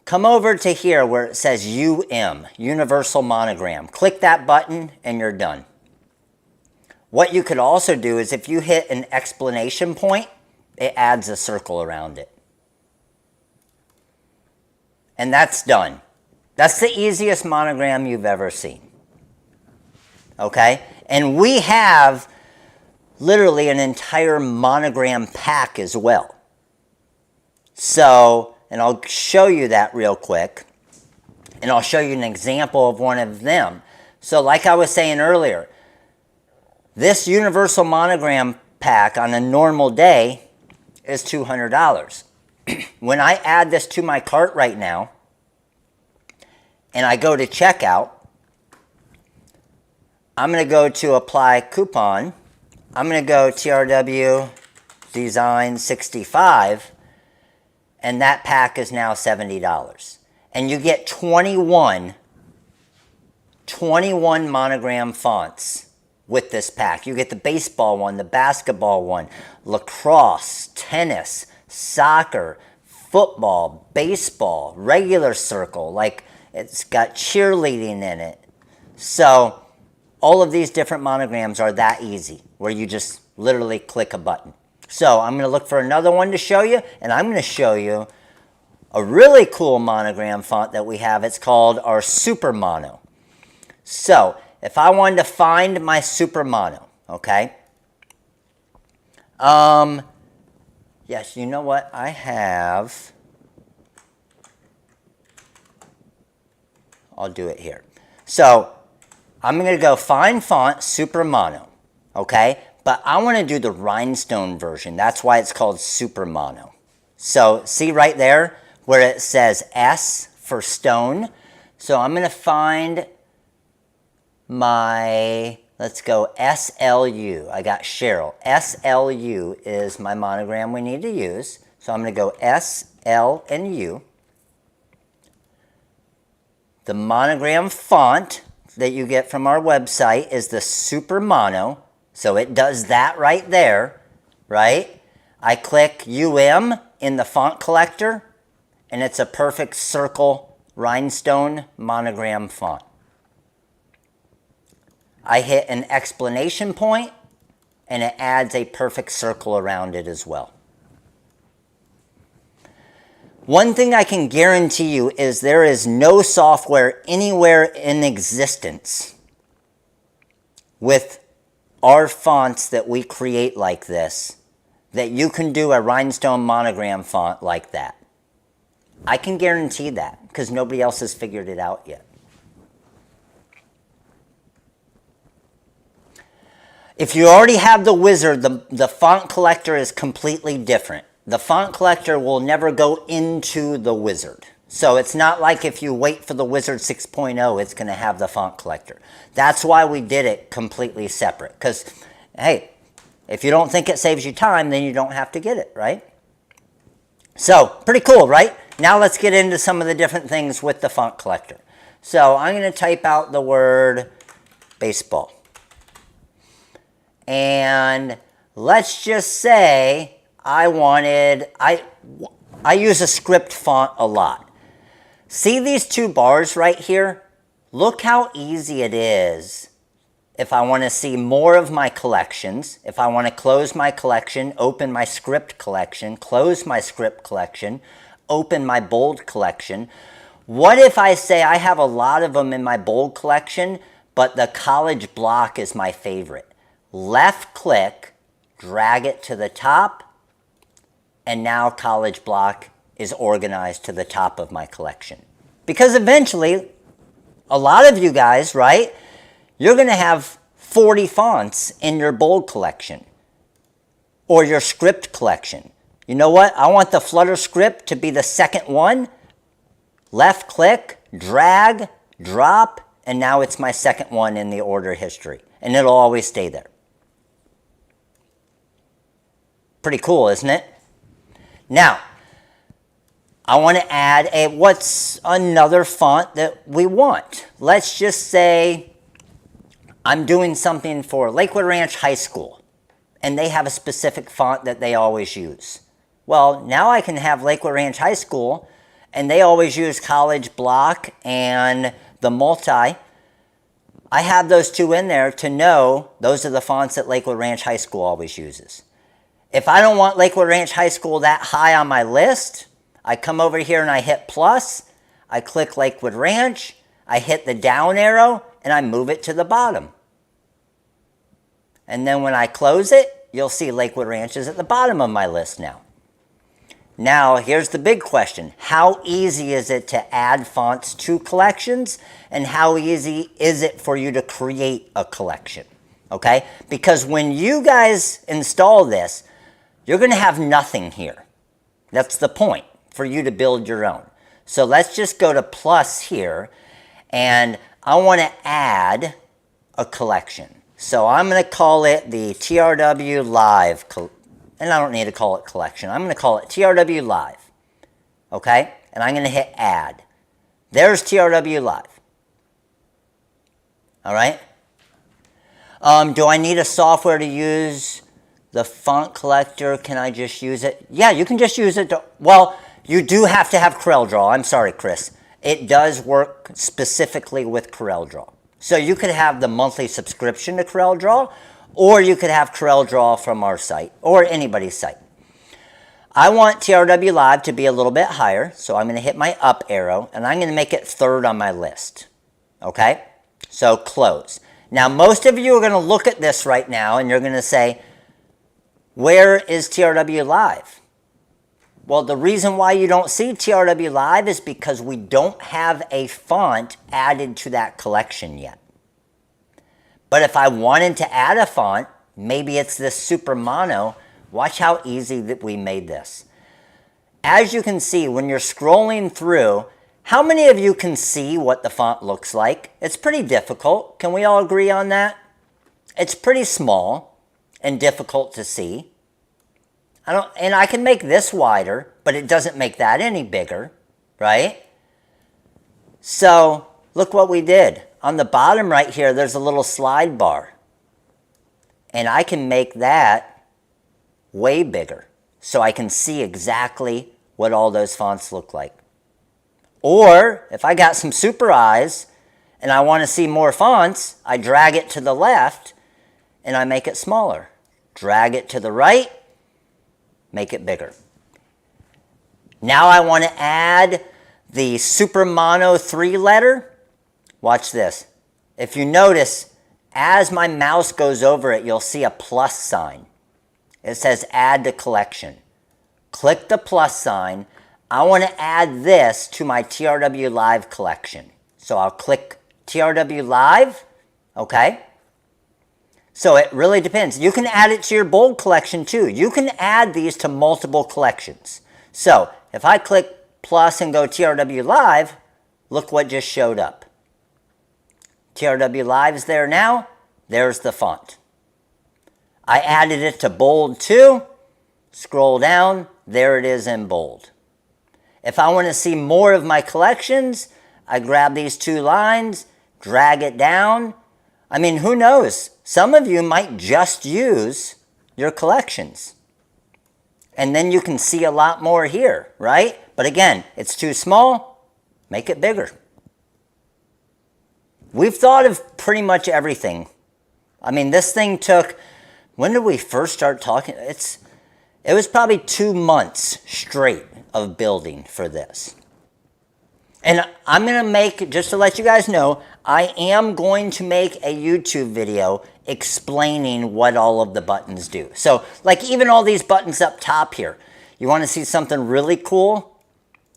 come over to here where it says UM, Universal Monogram. Click that button and you're done. What you could also do is if you hit an exclamation point, it adds a circle around it. And that's done. That's the easiest monogram you've ever seen. Okay? And we have literally an entire monogram pack as well. So, and I'll show you that real quick. And I'll show you an example of one of them. So like I was saying earlier, this universal monogram pack on a normal day is $200. When I add this to my cart right now, and I go to checkout, I'm going to go to apply coupon. I'm going to go TRW Design 65, and that pack is now $70. And you get 21 monogram fonts with this pack. You get the baseball one, the basketball one, lacrosse, tennis, soccer, football, baseball, regular circle, like it's got cheerleading in it. So all of these different monograms are that easy, where you just literally click a button. So I'm going to look for another one to show you, and I'm going to show you a really cool monogram font that we have. It's called our Super Mono. So if I wanted to find my Super Mono, okay? Yes, you know what? I have, I'll do it here. So I'm going to go find font Super Mono, okay? But I want to do the rhinestone version. That's why it's called Super Mono. So see right there where it says S for stone. So I'm going to find my, let's go SLU. I got Cheryl. SLU is my monogram we need to use. So I'm going to go S, L, and U. The monogram font that you get from our website is the Super Mono. So it does that right there, right? I click UM in the font collector, and it's a perfect circle rhinestone monogram font. I hit an exclamation point, and it adds a perfect circle around it as well. One thing I can guarantee you is there is no software anywhere in existence with our fonts that we create like this that you can do a rhinestone monogram font like that. I can guarantee that because nobody else has figured it out yet. If you already have the wizard, the font collector is completely different. The font collector will never go into the wizard. So it's not like if you wait for the wizard 6.0, it's going to have the font collector. That's why we did it completely separate. Because, hey, if you don't think it saves you time, then you don't have to get it, right? So, pretty cool, right? Now let's get into some of the different things with the font collector. So I'm going to type out the word baseball. And let's just say I use a script font a lot. See these two bars right here? Look how easy it is if I want to see more of my collections, if I want to close my collection, open my script collection, close my script collection, open my bold collection. What if I say I have a lot of them in my bold collection, but the college block is my favorite? Left click, drag it to the top, and now college block is organized to the top of my collection. Because eventually, a lot of you guys, right, you're going to have 40 fonts in your bold collection or your script collection. You know what? I want the Flutter script to be the second one. Left click, drag, drop, and now it's my second one in the order history. And it'll always stay there. Pretty cool, isn't it? Now, I want to add what's another font that we want. Let's just say I'm doing something for Lakewood Ranch High School, and they have a specific font that they always use. Well, now I can have Lakewood Ranch High School, and they always use College Block and the Multi. I have those two in there to know those are the fonts that Lakewood Ranch High School always uses. If I don't want Lakewood Ranch High School that high on my list, I come over here and I hit plus, I click Lakewood Ranch, I hit the down arrow, and I move it to the bottom. And then when I close it, you'll see Lakewood Ranch is at the bottom of my list now. Now, here's the big question. How easy is it to add fonts to collections? And how easy is it for you to create a collection? Okay? Because when you guys install this, you're going to have nothing here. That's the point, for you to build your own. So let's just go to plus here, and I want to add a collection. So I'm going to call it the TRW Live, and I don't need to call it collection. I'm going to call it TRW Live, okay? And I'm going to hit add. There's TRW Live, all right? Do I need a software to use the font collector? Can I just use it? Yeah, you can just use it. Well, you do have to have CorelDRAW. I'm sorry, Chris. It does work specifically with CorelDRAW. So you could have the monthly subscription to CorelDRAW, or you could have CorelDRAW from our site, or anybody's site. I want TRW Live to be a little bit higher, so I'm going to hit my up arrow, and I'm going to make it third on my list. Okay? So close. Now, most of you are going to look at this right now, and you're going to say, where is TRW Live? Well, the reason why you don't see TRW Live is because we don't have a font added to that collection yet. But if I wanted to add a font, maybe it's this Super Mono. Watch how easy that we made this. As you can see, when you're scrolling through, how many of you can see what the font looks like? It's pretty difficult. Can we all agree on that? It's pretty small and difficult to see. And I can make this wider, but it doesn't make that any bigger, right? So look what we did. On the bottom right here, there's a little slide bar. And I can make that way bigger so I can see exactly what all those fonts look like. Or if I got some super eyes and I want to see more fonts, I drag it to the left and I make it smaller. Drag it to the right, make it bigger. Now I want to add the Super Mono 3 letter. Watch this. If you notice, as my mouse goes over it, you'll see a plus sign. It says add to collection. Click the plus sign. I want to add this to my TRW Live collection. So I'll click TRW Live, okay? So it really depends. You can add it to your bold collection too. You can add these to multiple collections. So if I click plus and go TRW Live, look what just showed up. TRW Live is there now. There's the font. I added it to bold too. Scroll down. There it is in bold. If I want to see more of my collections, I grab these two lines, drag it down. I mean, who knows? Some of you might just use your collections. And then you can see a lot more here, right? But again, it's too small, make it bigger. We've thought of pretty much everything. I mean, this thing took, when did we first start talking? It was probably 2 months straight of building for this. And I'm going to make, just to let you guys know, I am going to make a YouTube video explaining what all of the buttons do. So, like even all these buttons up top here, you want to see something really cool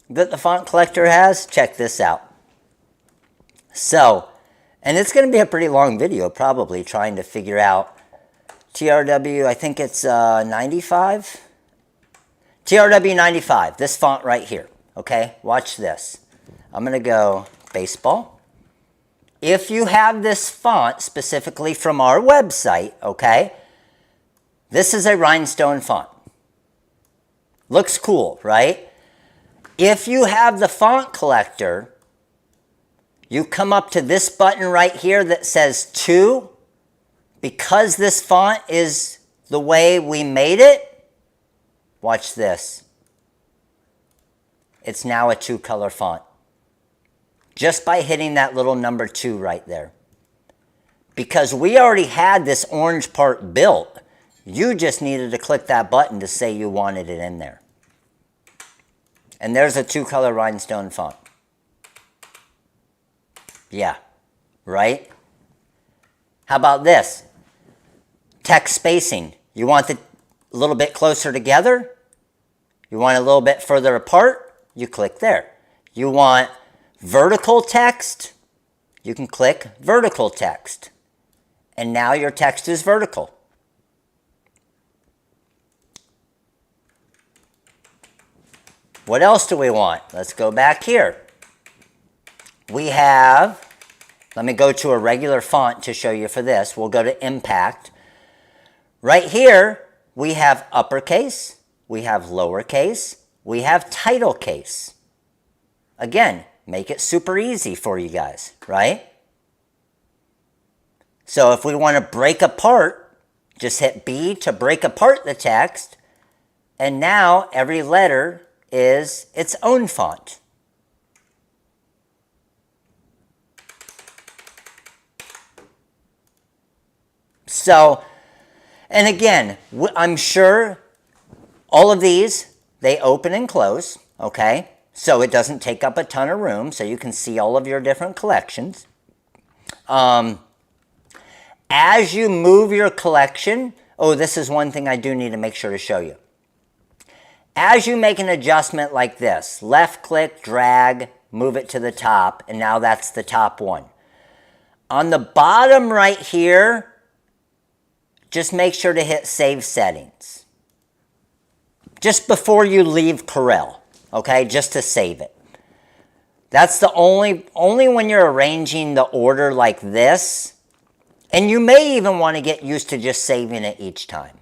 that the font collector has? Check this out. So, and it's going to be a pretty long video probably trying to figure out TRW, I think it's 95. TRW 95, this font right here, okay? Watch this. I'm going to go baseball. If you have this font specifically from our website, okay, this is a rhinestone font. Looks cool, right? If you have the font collector, you come up to this button right here that says 2. Because this font is the way we made it, watch this. It's now a 2-color font. Just by hitting that little number 2 right there. Because we already had this orange part built, you just needed to click that button to say you wanted it in there. And there's a 2-color rhinestone font. Yeah, right? How about this? Text spacing. You want it a little bit closer together? You want it a little bit further apart? You click there. You want vertical text? You can click vertical text. And now your text is vertical. What else do we want? Let's go back here. We have, let me go to a regular font to show you for this. We'll go to impact. Right here, we have uppercase, we have lowercase, we have title case. Again, make it super easy for you guys, right? So if we want to break apart, just hit B to break apart the text, and now every letter is its own font. So, and again, I'm sure all of these, they open and close, okay? So it doesn't take up a ton of room, so you can see all of your different collections. As you move your collection, oh, this is one thing I do need to make sure to show you. As you make an adjustment like this, left click, drag, move it to the top, and now that's the top one. On the bottom right here, just make sure to hit Save Settings. Just before you leave Corel, okay? Just to save it. That's the only when you're arranging the order like this, and you may even want to get used to just saving it each time.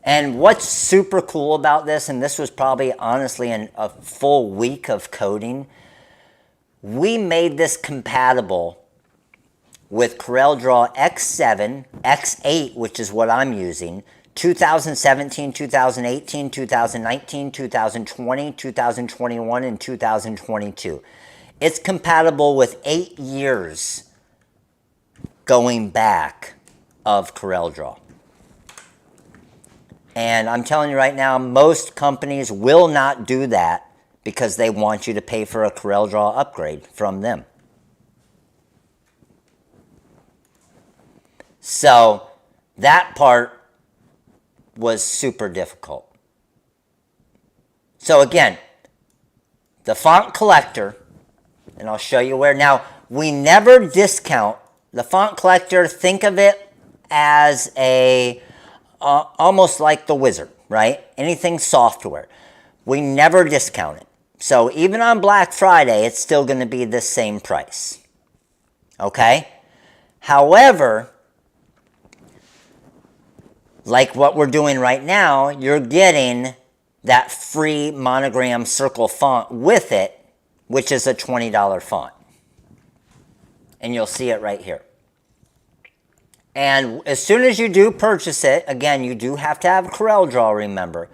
And what's super cool about this, and this was probably honestly a full week of coding, we made this compatible with CorelDRAW X7, X8, which is what I'm using, 2017, 2018, 2019, 2020, 2021, and 2022. It's compatible with 8 years going back of CorelDRAW. And I'm telling you right now, most companies will not do that because they want you to pay for a CorelDRAW upgrade from them. So that part was super difficult. So again, the font collector, and I'll show you where. Now, we never discount the font collector. Think of it as a, almost like the wizard, right? Anything software. We never discount it. So even on Black Friday, it's still going to be the same price. Okay? However, like what we're doing right now, you're getting that free monogram circle font with it, which is a $20 font. And you'll see it right here. And as soon as you do purchase it, again, you do have to have CorelDRAW, remember.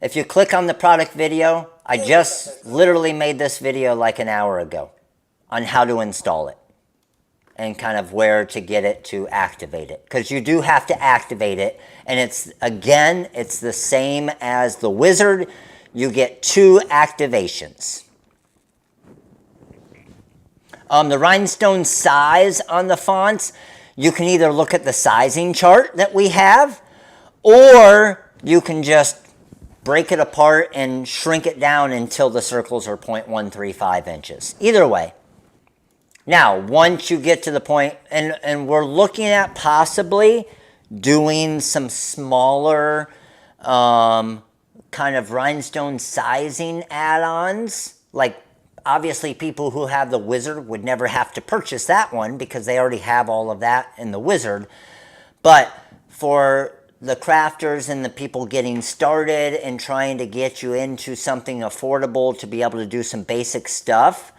If you click on the product video, I just literally made this video like an hour ago on how to install it and kind of where to get it to activate it. Because you do have to activate it. And it's, again, it's the same as the wizard. You get 2 activations. The rhinestone size on the fonts, you can either look at the sizing chart that we have, or you can just break it apart and shrink it down until the circles are 0.135 inches. Either way. Now, once you get to the point, and we're looking at possibly doing some smaller kind of rhinestone sizing add-ons. Like, obviously, people who have the wizard would never have to purchase that one because they already have all of that in the wizard. But for the crafters and the people getting started and trying to get you into something affordable to be able to do some basic stuff,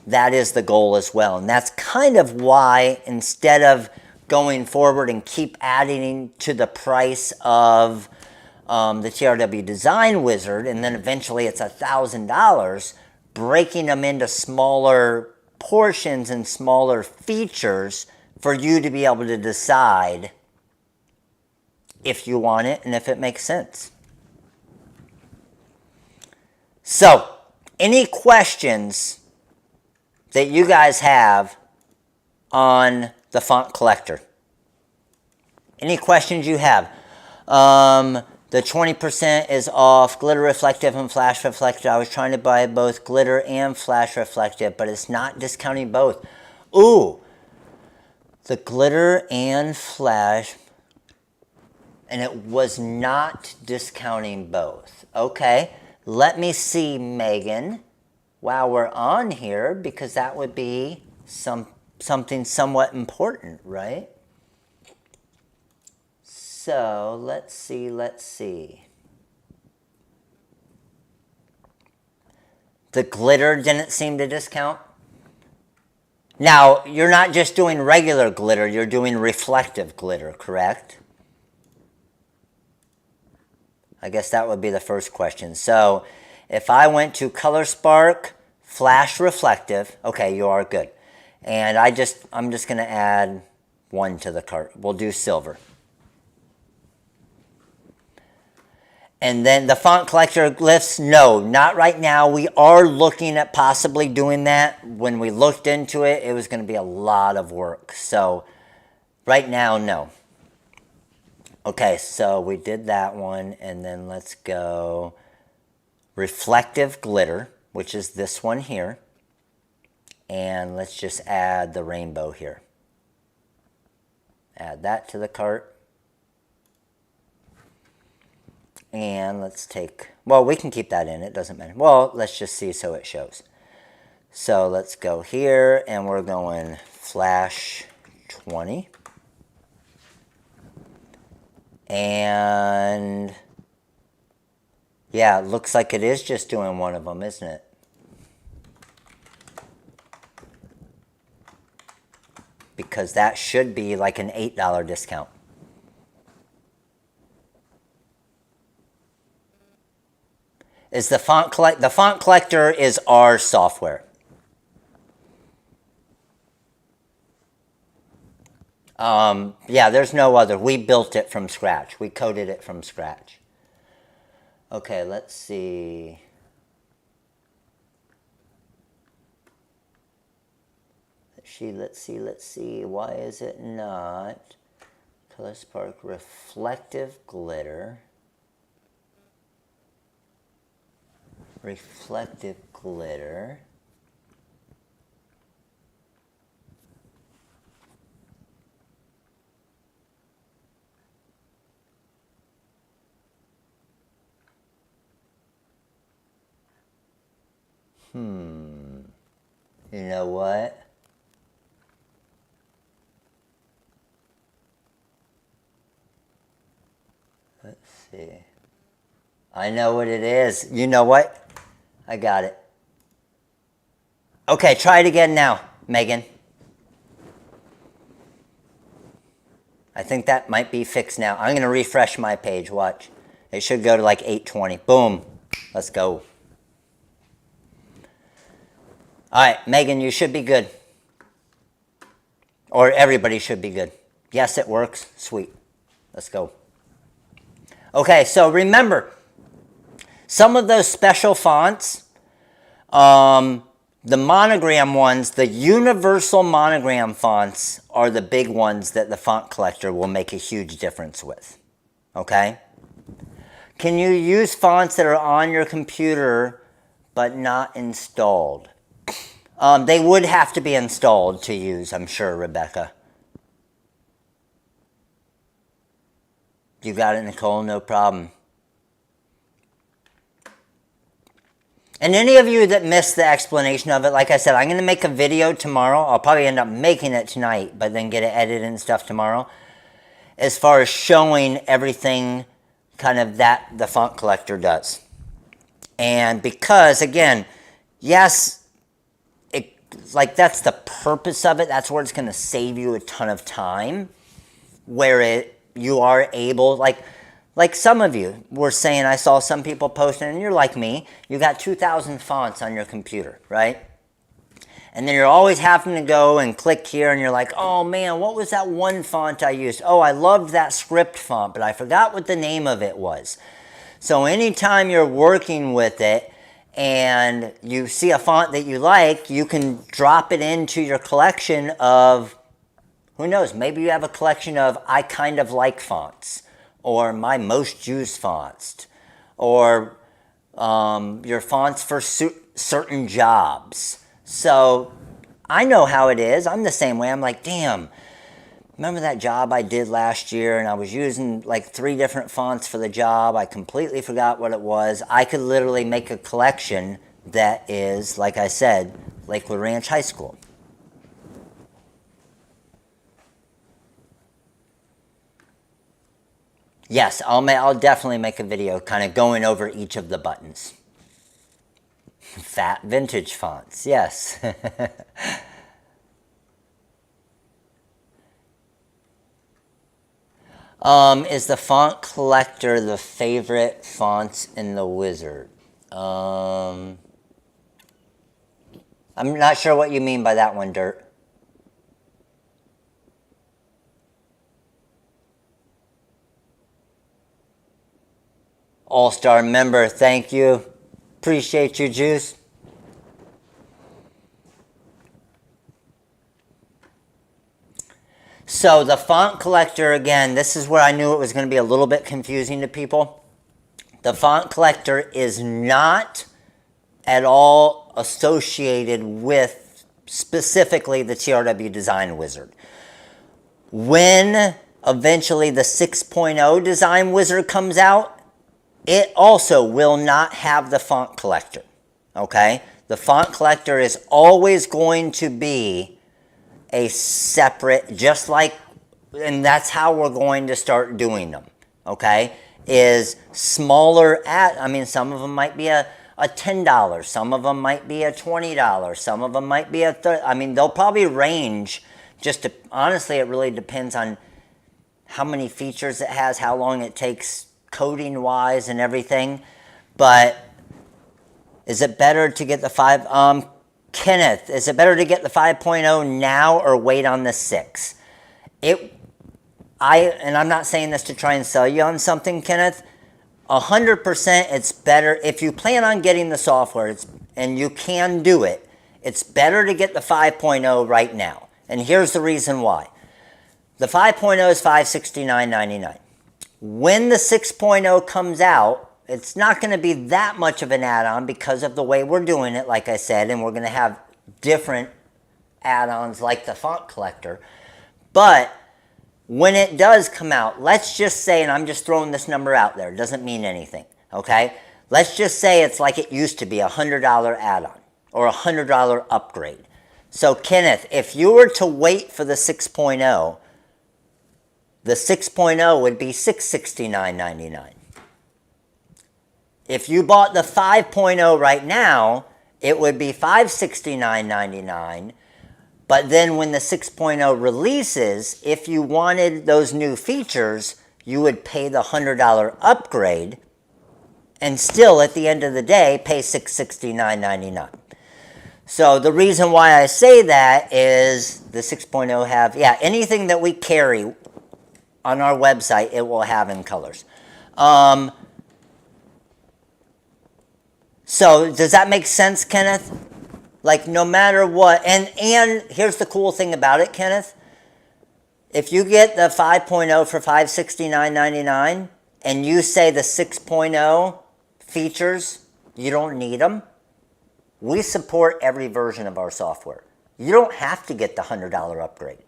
that is the goal as well. And that's kind of why, instead of going forward and keep adding to the price of the TRW Design Wizard, and then eventually it's $1,000, breaking them into smaller portions and smaller features for you to be able to decide if you want it and if it makes sense. So, any questions that you guys have on the font collector? Any questions you have? The 20% is off glitter reflective and flash reflective. I was trying to buy both glitter and flash reflective, but it's not discounting both. Ooh, the glitter and flash, and it was not discounting both. Okay, let me see, Megan, while we're on here, because that would be something somewhat important, right? So let's see. The glitter didn't seem to discount. Now, you're not just doing regular glitter, you're doing reflective glitter, correct? I guess that would be the first question. So, if I went to Color Spark, Flash Reflective, okay, you are good. And I'm just going to add one to the cart. We'll do silver. And then the font collector glyphs, no, not right now. We are looking at possibly doing that. When we looked into it, it was going to be a lot of work. So right now, no. Okay, so we did that one, and then let's go reflective glitter, which is this one here. And let's just add the rainbow here. Add that to the cart. And let's take, well, we can keep that in, it doesn't matter. Well, let's just see so it shows. So let's go here, and we're going Flash 20. And yeah, it looks like it is just doing one of them, isn't it? Because that should be like an $8 discount. Is the font collector is our software. Yeah, there's no other. We built it from scratch. We coded it from scratch. Okay, let's see. Let's see. Why is it not Color Spark reflective glitter? Reflective glitter. You know what? Let's see. I know what it is. You know what? I got it. Okay, try it again now, Megan. I think that might be fixed now. I'm going to refresh my page. Watch. It should go to like 820. Boom. Let's go. All right, Megan, you should be good. Or everybody should be good. Yes, it works. Sweet. Let's go. Okay, so remember, some of those special fonts, the monogram ones, the universal monogram fonts are the big ones that the font collector will make a huge difference with. Okay? Can you use fonts that are on your computer but not installed? They would have to be installed to use, I'm sure, Rebecca. You got it, Nicole? No problem. And any of you that missed the explanation of it, like I said, I'm going to make a video tomorrow. I'll probably end up making it tonight, but then get it edited and stuff tomorrow. as far as showing everything kind of that the font collector does. And because, again, yes, like that's the purpose of it. That's where it's going to save you a ton of time, where you are able, like some of you were saying, I saw some people posting, and you're like me, you got 2,000 fonts on your computer, right? And then you're always having to go and click here, and you're like, oh man, what was that one font I used? Oh, I loved that script font, but I forgot what the name of it was. So anytime you're working with it and you see a font that you like, you can drop it into your collection of, who knows, maybe you have a collection of I kind of like fonts, or my most used fonts, or your fonts for certain jobs. So I know how it is. I'm the same way. I'm like, damn, remember that job I did last year and I was using like 3 different fonts for the job. I completely forgot what it was. I could literally make a collection that is, like I said, Lakewood Ranch High School. Yes, I'll definitely make a video kind of going over each of the buttons. Fat vintage fonts, yes. Is the font collector the favorite fonts in the wizard? I'm not sure what you mean by that one, Dirt. All-Star member, thank you. Appreciate you, Juice. So the font collector, again, this is where I knew it was going to be a little bit confusing to people. The font collector is not at all associated with specifically the TRW Design Wizard. When eventually the 6.0 Design Wizard comes out, it also will not have the font collector, okay? The font collector is always going to be a separate, just like, and that's how we're going to start doing them, okay? Is smaller some of them might be a $10, some of them might be a $20, some of them might be a $30. They'll probably range, honestly, it really depends on how many features it has, how long it takes coding wise and everything. But is it better to get the Kenneth, is it better to get the 5.0 now or wait on the 6? And I'm not saying this to try and sell you on something, Kenneth. 100% it's better if you plan on getting the software, and you can do it. It's better to get the 5.0 right now. And here's the reason why. The 5.0 is $569.99. When the 6.0 comes out, it's not going to be that much of an add-on because of the way we're doing it, like I said, and we're going to have different add-ons like the font collector. But when it does come out, let's just say, and I'm just throwing this number out there, it doesn't mean anything, okay? Let's just say it's like it used to be, a $100 add-on or a $100 upgrade. So Kenneth, if you were to wait for the 6.0, the 6.0 would be $669.99. If you bought the 5.0 right now, it would be $569.99. But then when the 6.0 releases, if you wanted those new features, you would pay the $100 upgrade and still at the end of the day pay $669.99. So the reason why I say that is the 6.0 have, anything that we carry on our website, it will have in colors. So does that make sense, Kenneth? Like no matter what, and here's the cool thing about it, Kenneth. If you get the 5.0 for $569.99 and you say the 6.0 features, you don't need them, we support every version of our software. You don't have to get the $100 upgrade.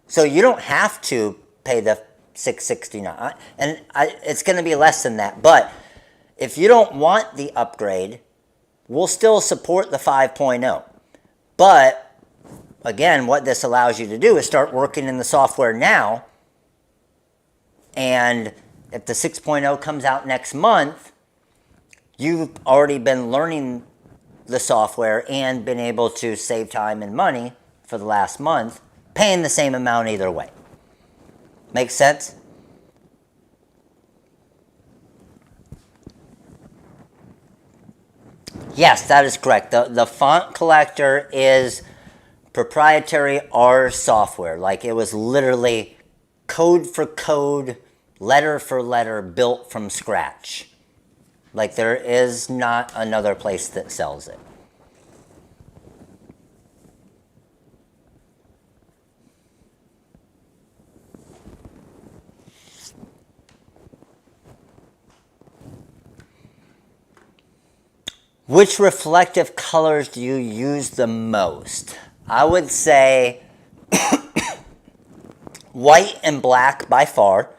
So you don't have to pay the $669, and it's going to be less than that. But if you don't want the upgrade, we'll still support the 5.0. But again, what this allows you to do is start working in the software now And if the 6.0 comes out next month, you've already been learning the software and been able to save time and money for the last month, paying the same amount either way. Make sense? Yes, that is correct. The font collector is proprietary R software. Like, it was literally code for code, letter for letter, built from scratch. Like, there is not another place that sells it. Which reflective colors do you use the most? I would say white and black by far.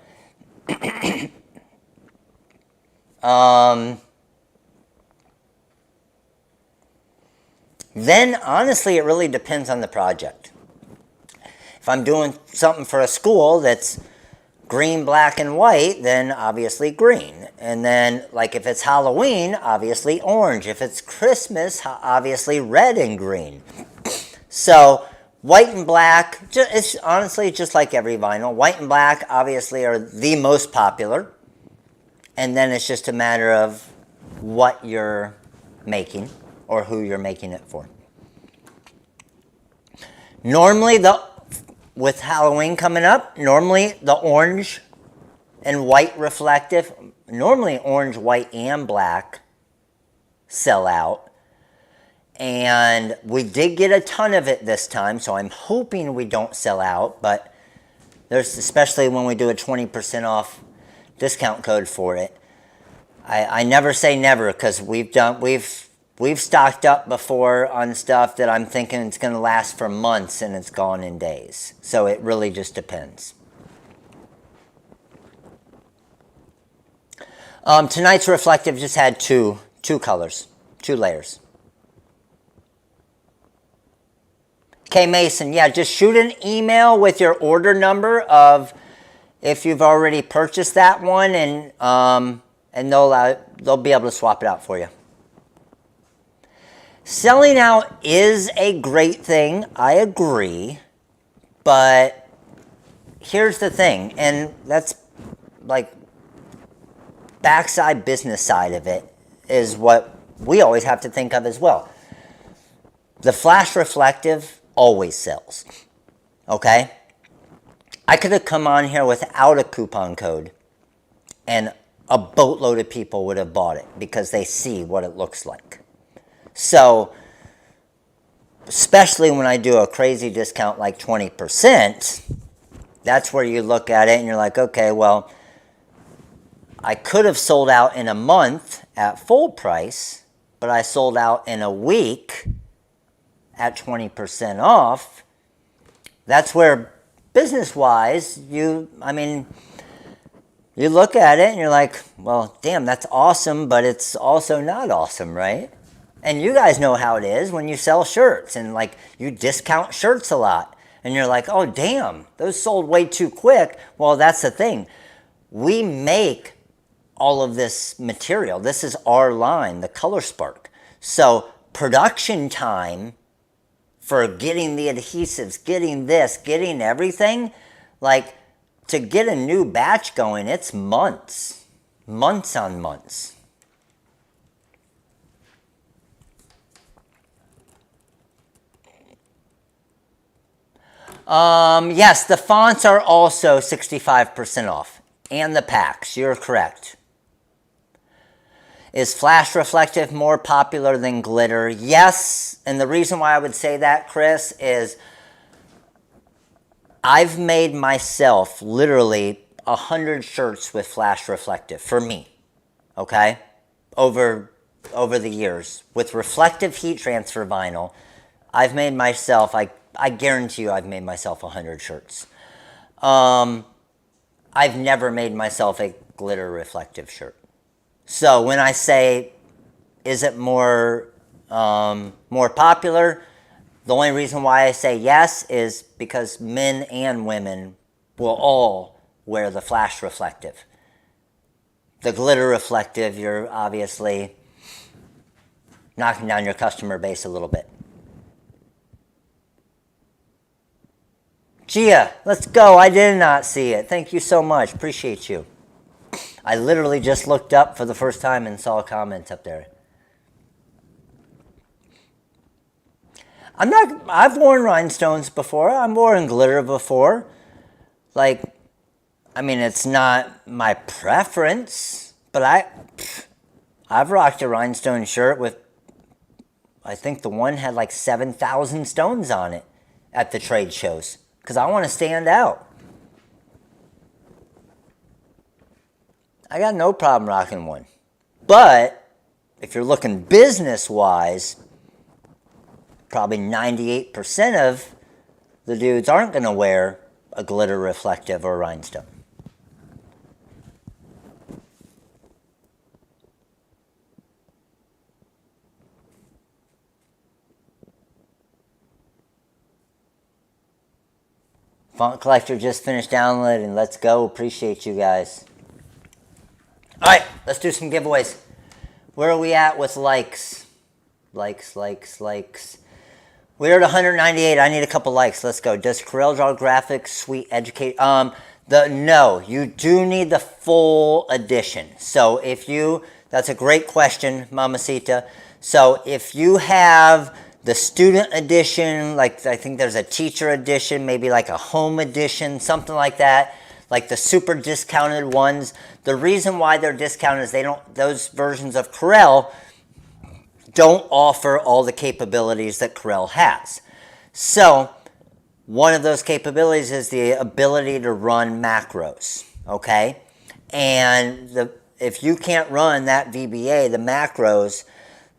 Then, honestly, it really depends on the project. If I'm doing something for a school that's green, black, and white, then obviously green. And then, like, if it's Halloween, obviously orange. If it's Christmas, obviously red and green. So, white and black, it's honestly just like every vinyl. White and black, obviously, are the most popular. And then it's just a matter of what you're making or who you're making it for. Normally, with Halloween coming up, normally the orange and white reflective, normally orange, white, and black sell out. And we did get a ton of it this time, so I'm hoping we don't sell out. But there's, especially when we do a 20% off discount code for it. I never say never, because we've stocked up before on stuff that I'm thinking it's going to last for months and it's gone in days. So it really just depends. Tonight's reflective just had two colors, 2 layers. Okay, Mason, yeah, just shoot an email with your order number of if you've already purchased that one, and they'll be able to swap it out for you. Selling out is a great thing, I agree, but here's the thing, and that's like backside business side of it is what we always have to think of as well. The Flash Reflective always sells, okay? I could have come on here without a coupon code and a boatload of people would have bought it because they see what it looks like. So, especially when I do a crazy discount like 20%, that's where you look at it and you're like, okay, well, I could have sold out in a month at full price, but I sold out in a week at 20% off. That's where, business-wise, you look at it and you're like, well, damn, that's awesome, but it's also not awesome, right? And you guys know how it is when you sell shirts and like you discount shirts a lot and you're like, oh, damn, those sold way too quick. Well, that's the thing. We make all of this material. This is our line, the Color Spark. So production time for getting the adhesives, getting this, getting everything, like to get a new batch going, it's months on months. Yes, the fonts are also 65% off, and the packs, you're correct. Is Flash Reflective more popular than glitter? Yes, and the reason why I would say that, Chris, is I've made myself literally 100 shirts with Flash Reflective, for me, okay? Over the years. With reflective heat transfer vinyl, I've made myself, I guarantee you I've made myself 100 shirts. I've never made myself a glitter reflective shirt. So when I say, is it more popular? The only reason why I say yes is because men and women will all wear the Flash Reflective. The glitter reflective, you're obviously knocking down your customer base a little bit. Gia, let's go. I did not see it. Thank you so much. Appreciate you. I literally just looked up for the first time and saw a comment up there. I've worn rhinestones before. I've worn glitter before. Like, I mean, it's not my preference, but I've rocked a rhinestone shirt with, I think the one had like 7,000 stones on it at the trade shows, because I want to stand out. I got no problem rocking one. But if you're looking business-wise, probably 98% of the dudes aren't going to wear a glitter reflective or rhinestone. Font Collector just finished downloading. Let's go. Appreciate you guys. All right, let's do some giveaways. Where are we at with likes? Likes. We're at 198. I need a couple likes. Let's go. Does CorelDRAW Graphics Suite educate? No, you do need the full edition. So that's a great question, Mamacita. So if you have the student edition, like I think there's a teacher edition, maybe like a home edition, something like that, like the super discounted ones. The reason why they're discounted is those versions of Corel don't offer all the capabilities that Corel has. So one of those capabilities is the ability to run macros, okay? And if you can't run that VBA, the macros,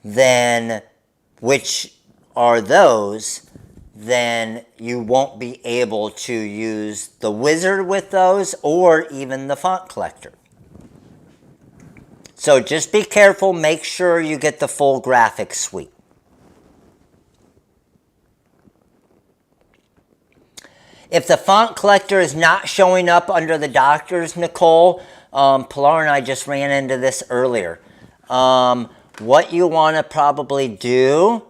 then which are those, then you won't be able to use the wizard with those or even the font collector. So just be careful, make sure you get the full graphics suite. If the font collector is not showing up under the doctors, Nicole, Pilar and I just ran into this earlier. What you want to probably do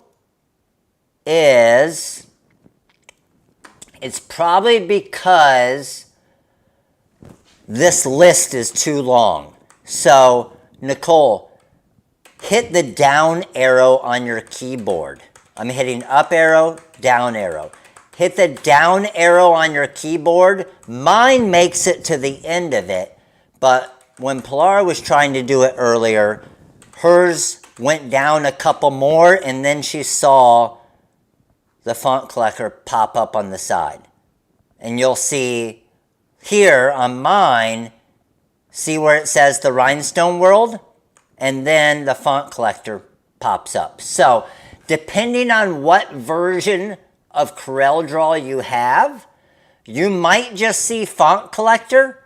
is, it's probably because this list is too long. So, Nicole, hit the down arrow on your keyboard. I'm hitting up arrow, down arrow. Hit the down arrow on your keyboard. Mine makes it to the end of it, but when Pilar was trying to do it earlier, hers went down a couple more and then she saw the font collector pop up on the side. And you'll see here on mine, see where it says the Rhinestone World? And then the font collector pops up. So depending on what version of CorelDRAW you have, you might just see font collector,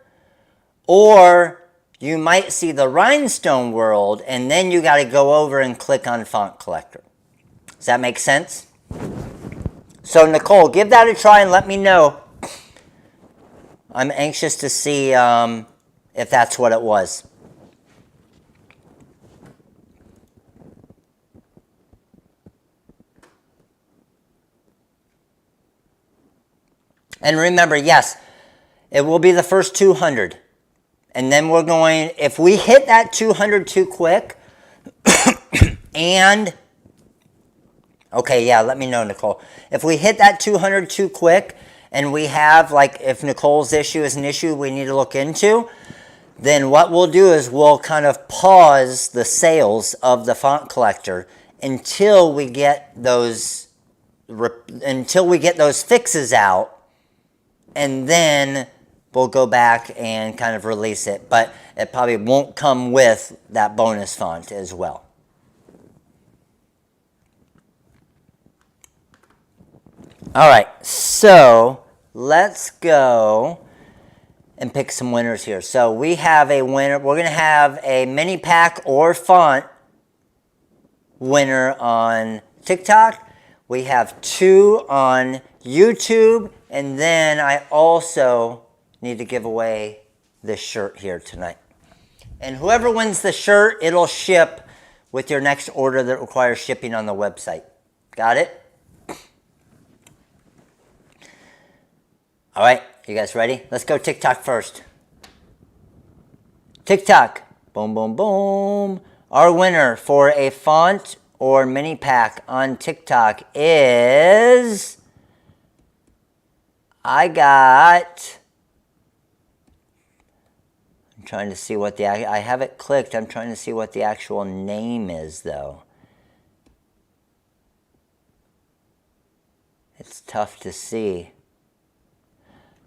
or you might see the Rhinestone World, and then you got to go over and click on font collector. Does that make sense? So Nicole, give that a try and let me know. I'm anxious to see if that's what it was. And remember, yes, it will be the first 200. And then we're going, if we hit that 200 too quick, and, okay, yeah, let me know, Nicole. If we hit that 200 too quick, and we have, like, if Nicole's issue is an issue we need to look into, then what we'll do is we'll kind of pause the sales of the font collector until we get those fixes out, and then we'll go back and kind of release it. But it probably won't come with that bonus font as well. All right, so let's go and pick some winners here. So we have a winner. We're going to have a mini pack or font winner on TikTok. We have 2 on YouTube. And then I also need to give away this shirt here tonight. And whoever wins the shirt, it'll ship with your next order that requires shipping on the website. Got it? All right, you guys ready? Let's go TikTok first. TikTok. Boom, boom, boom. Our winner for a font or mini pack on TikTok is... I'm trying to see what I have it clicked. I'm trying to see what the actual name is, though. It's tough to see.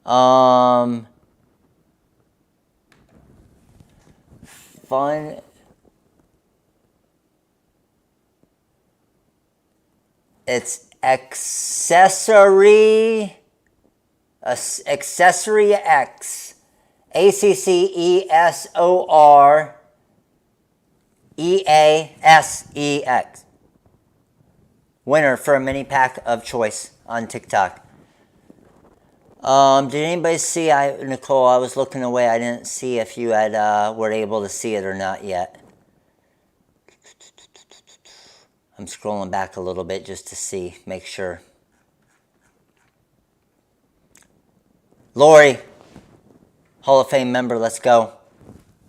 Fun. It's Accessory X. AccessoryEasex. Winner for a mini pack of choice on TikTok. Did anybody see, Nicole, I was looking away. I didn't see if you had were able to see it or not yet. I'm scrolling back a little bit just to see, make sure. Lori, Hall of Fame member, let's go.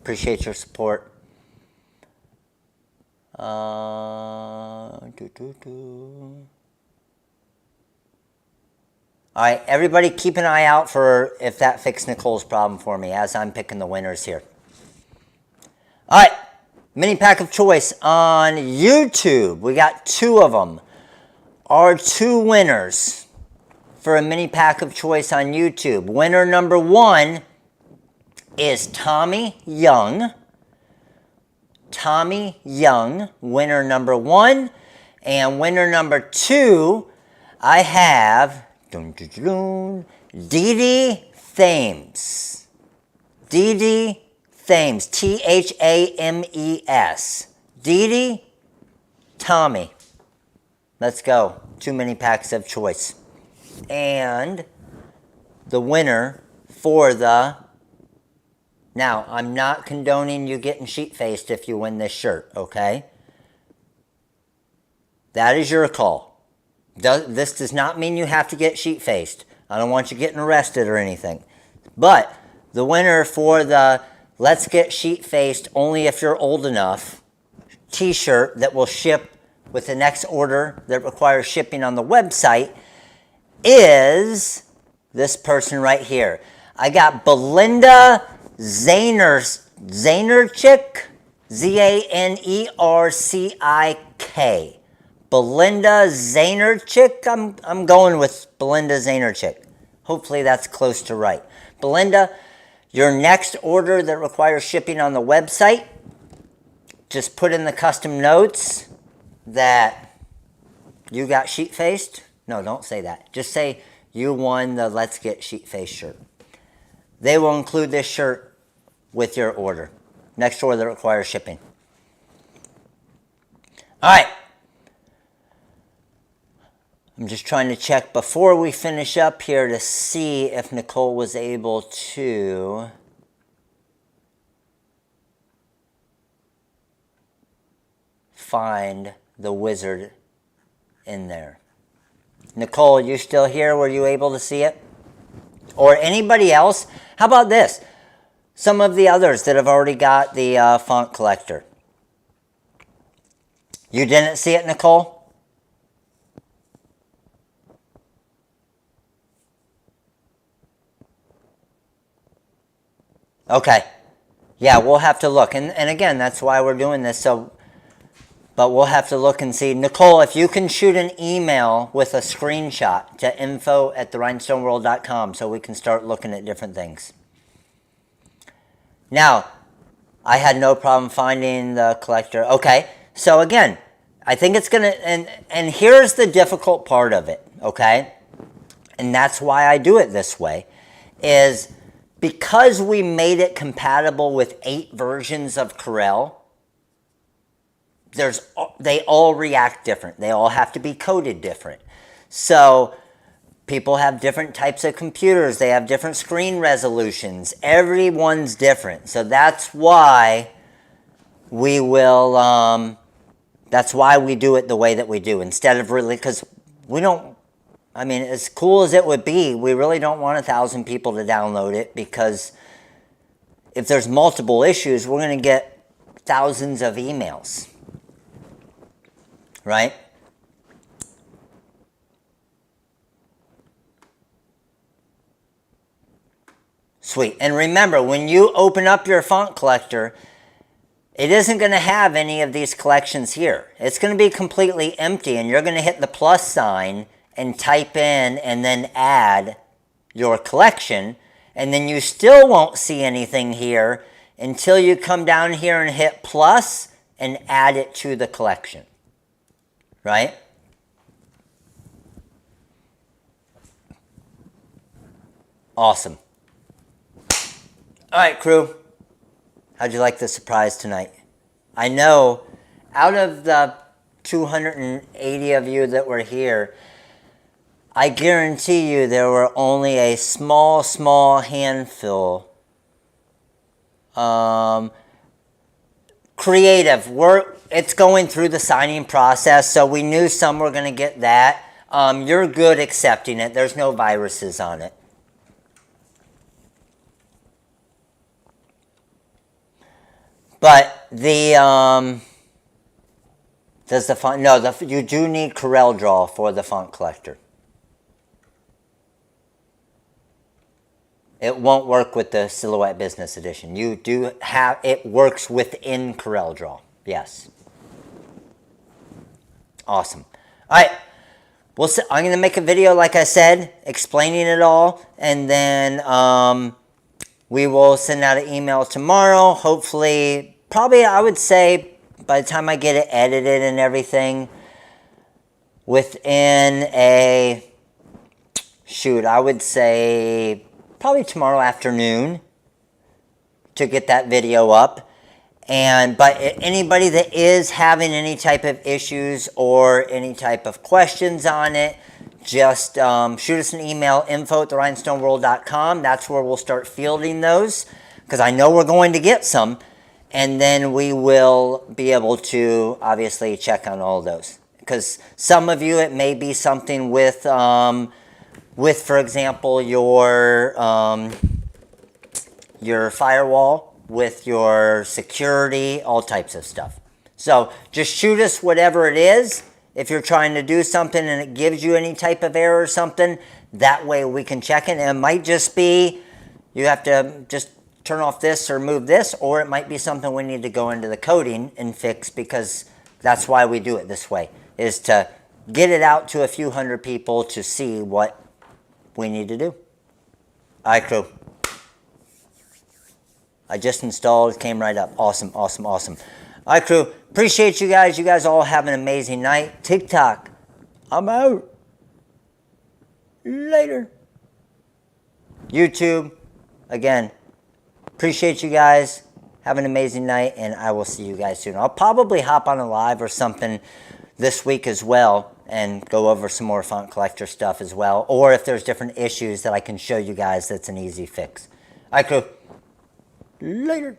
Appreciate your support. All right, everybody keep an eye out for if that fixed Nicole's problem for me as I'm picking the winners here. All right, mini pack of choice on YouTube. We got 2 of them. Our 2 winners for a mini pack of choice on YouTube. Winner number 1 is Tommy Young. Tommy Young, winner number 1. And winner number 2, I have Dee Dee Thames. Dee Dee Thames, Thames. Dee Dee, Tommy. Let's go. 2 mini packs of choice. And the winner for the... Now, I'm not condoning you getting sheet-faced if you win this shirt, okay? That is your call. This does not mean you have to get sheet-faced. I don't want you getting arrested or anything. But the winner for the Let's Get Sheet-Faced Only If You're Old Enough t-shirt that will ship with the next order that requires shipping on the website is this person right here. I got Belinda Zainerczyk, Zanercik. Belinda Zainerczyk. I'm going with Belinda Zainerczyk. Hopefully that's close to right. Belinda, your next order that requires shipping on the website, just put in the custom notes that you got sheet-faced. No, don't say that. Just say you won the Let's Get Sheet-Faced shirt. They will include this shirt with your order. Next order that requires shipping. All right. I'm just trying to check before we finish up here to see if Nicole was able to find the wizard in there. Nicole, you still here? Were you able to see it? Or anybody else? How about this? Some of the others that have already got the font collector. You didn't see it, Nicole? Okay. Yeah, we'll have to look. And again, that's why we're doing this. But we'll have to look and see. Nicole, if you can shoot an email with a screenshot to info@therhinestoneworld.com so we can start looking at different things. Now, I had no problem finding the collector. Okay, so again, I think it's going to... And here's the difficult part of it, okay? And that's why I do it this way, is because we made it compatible with 8 versions of Corel, they all react different. They all have to be coded different. So People have different types of computers. They have different screen resolutions. Everyone's different. So that's why we will, that's why we do it the way that we do. Instead of really, because we don't, I mean, as cool as it would be, we really don't want 1,000 people to download it, because if there's multiple issues, we're going to get thousands of emails, right? Sweet. And remember, when you open up your font collector, it isn't going to have any of these collections here. It's going to be completely empty, and you're going to hit the plus sign and type in and then add your collection, and then you still won't see anything here until you come down here and hit plus and add it to the collection, right? Awesome. All right, crew. How'd you like the surprise tonight? I know out of the 280 of you that were here, I guarantee you there were only a small handful. Creative. It's going through the signing process, so we knew some were going to get that. You're good accepting it. There's no viruses on it. But the, does the font, no, you do need CorelDRAW for the font collector. It won't work with the Silhouette Business Edition. You do have, it works within CorelDRAW, yes. Awesome. All right, I'm going to make a video, like I said, explaining it all, and then we will send out an email tomorrow. Hopefully, probably I would say by the time I get it edited and everything, within a, shoot, I would say probably tomorrow afternoon to get that video up. But anybody that is having any type of issues or any type of questions on it, just shoot us an email, info@therhinestoneworld.com. That's where we'll start fielding those, because I know we're going to get some, and then we will be able to obviously check on all of those. Because some of you, it may be something with for example, your firewall, with your security, all types of stuff. So just shoot us whatever it is. If you're trying to do something and it gives you any type of error or something, that way we can check it. And it might just be you have to just turn off this or move this, or it might be something we need to go into the coding and fix, because that's why we do it this way, is to get it out to a few hundred people to see what we need to do. All right, crew. I just installed, it came right up. Awesome, awesome, awesome. All right, crew. Appreciate you guys. You guys all have an amazing night. TikTok, I'm out. Later. YouTube, again, appreciate you guys. Have an amazing night, and I will see you guys soon. I'll probably hop on a live or something this week as well and go over some more font collector stuff as well. Or if there's different issues that I can show you guys, that's an easy fix. All right, crew. Later.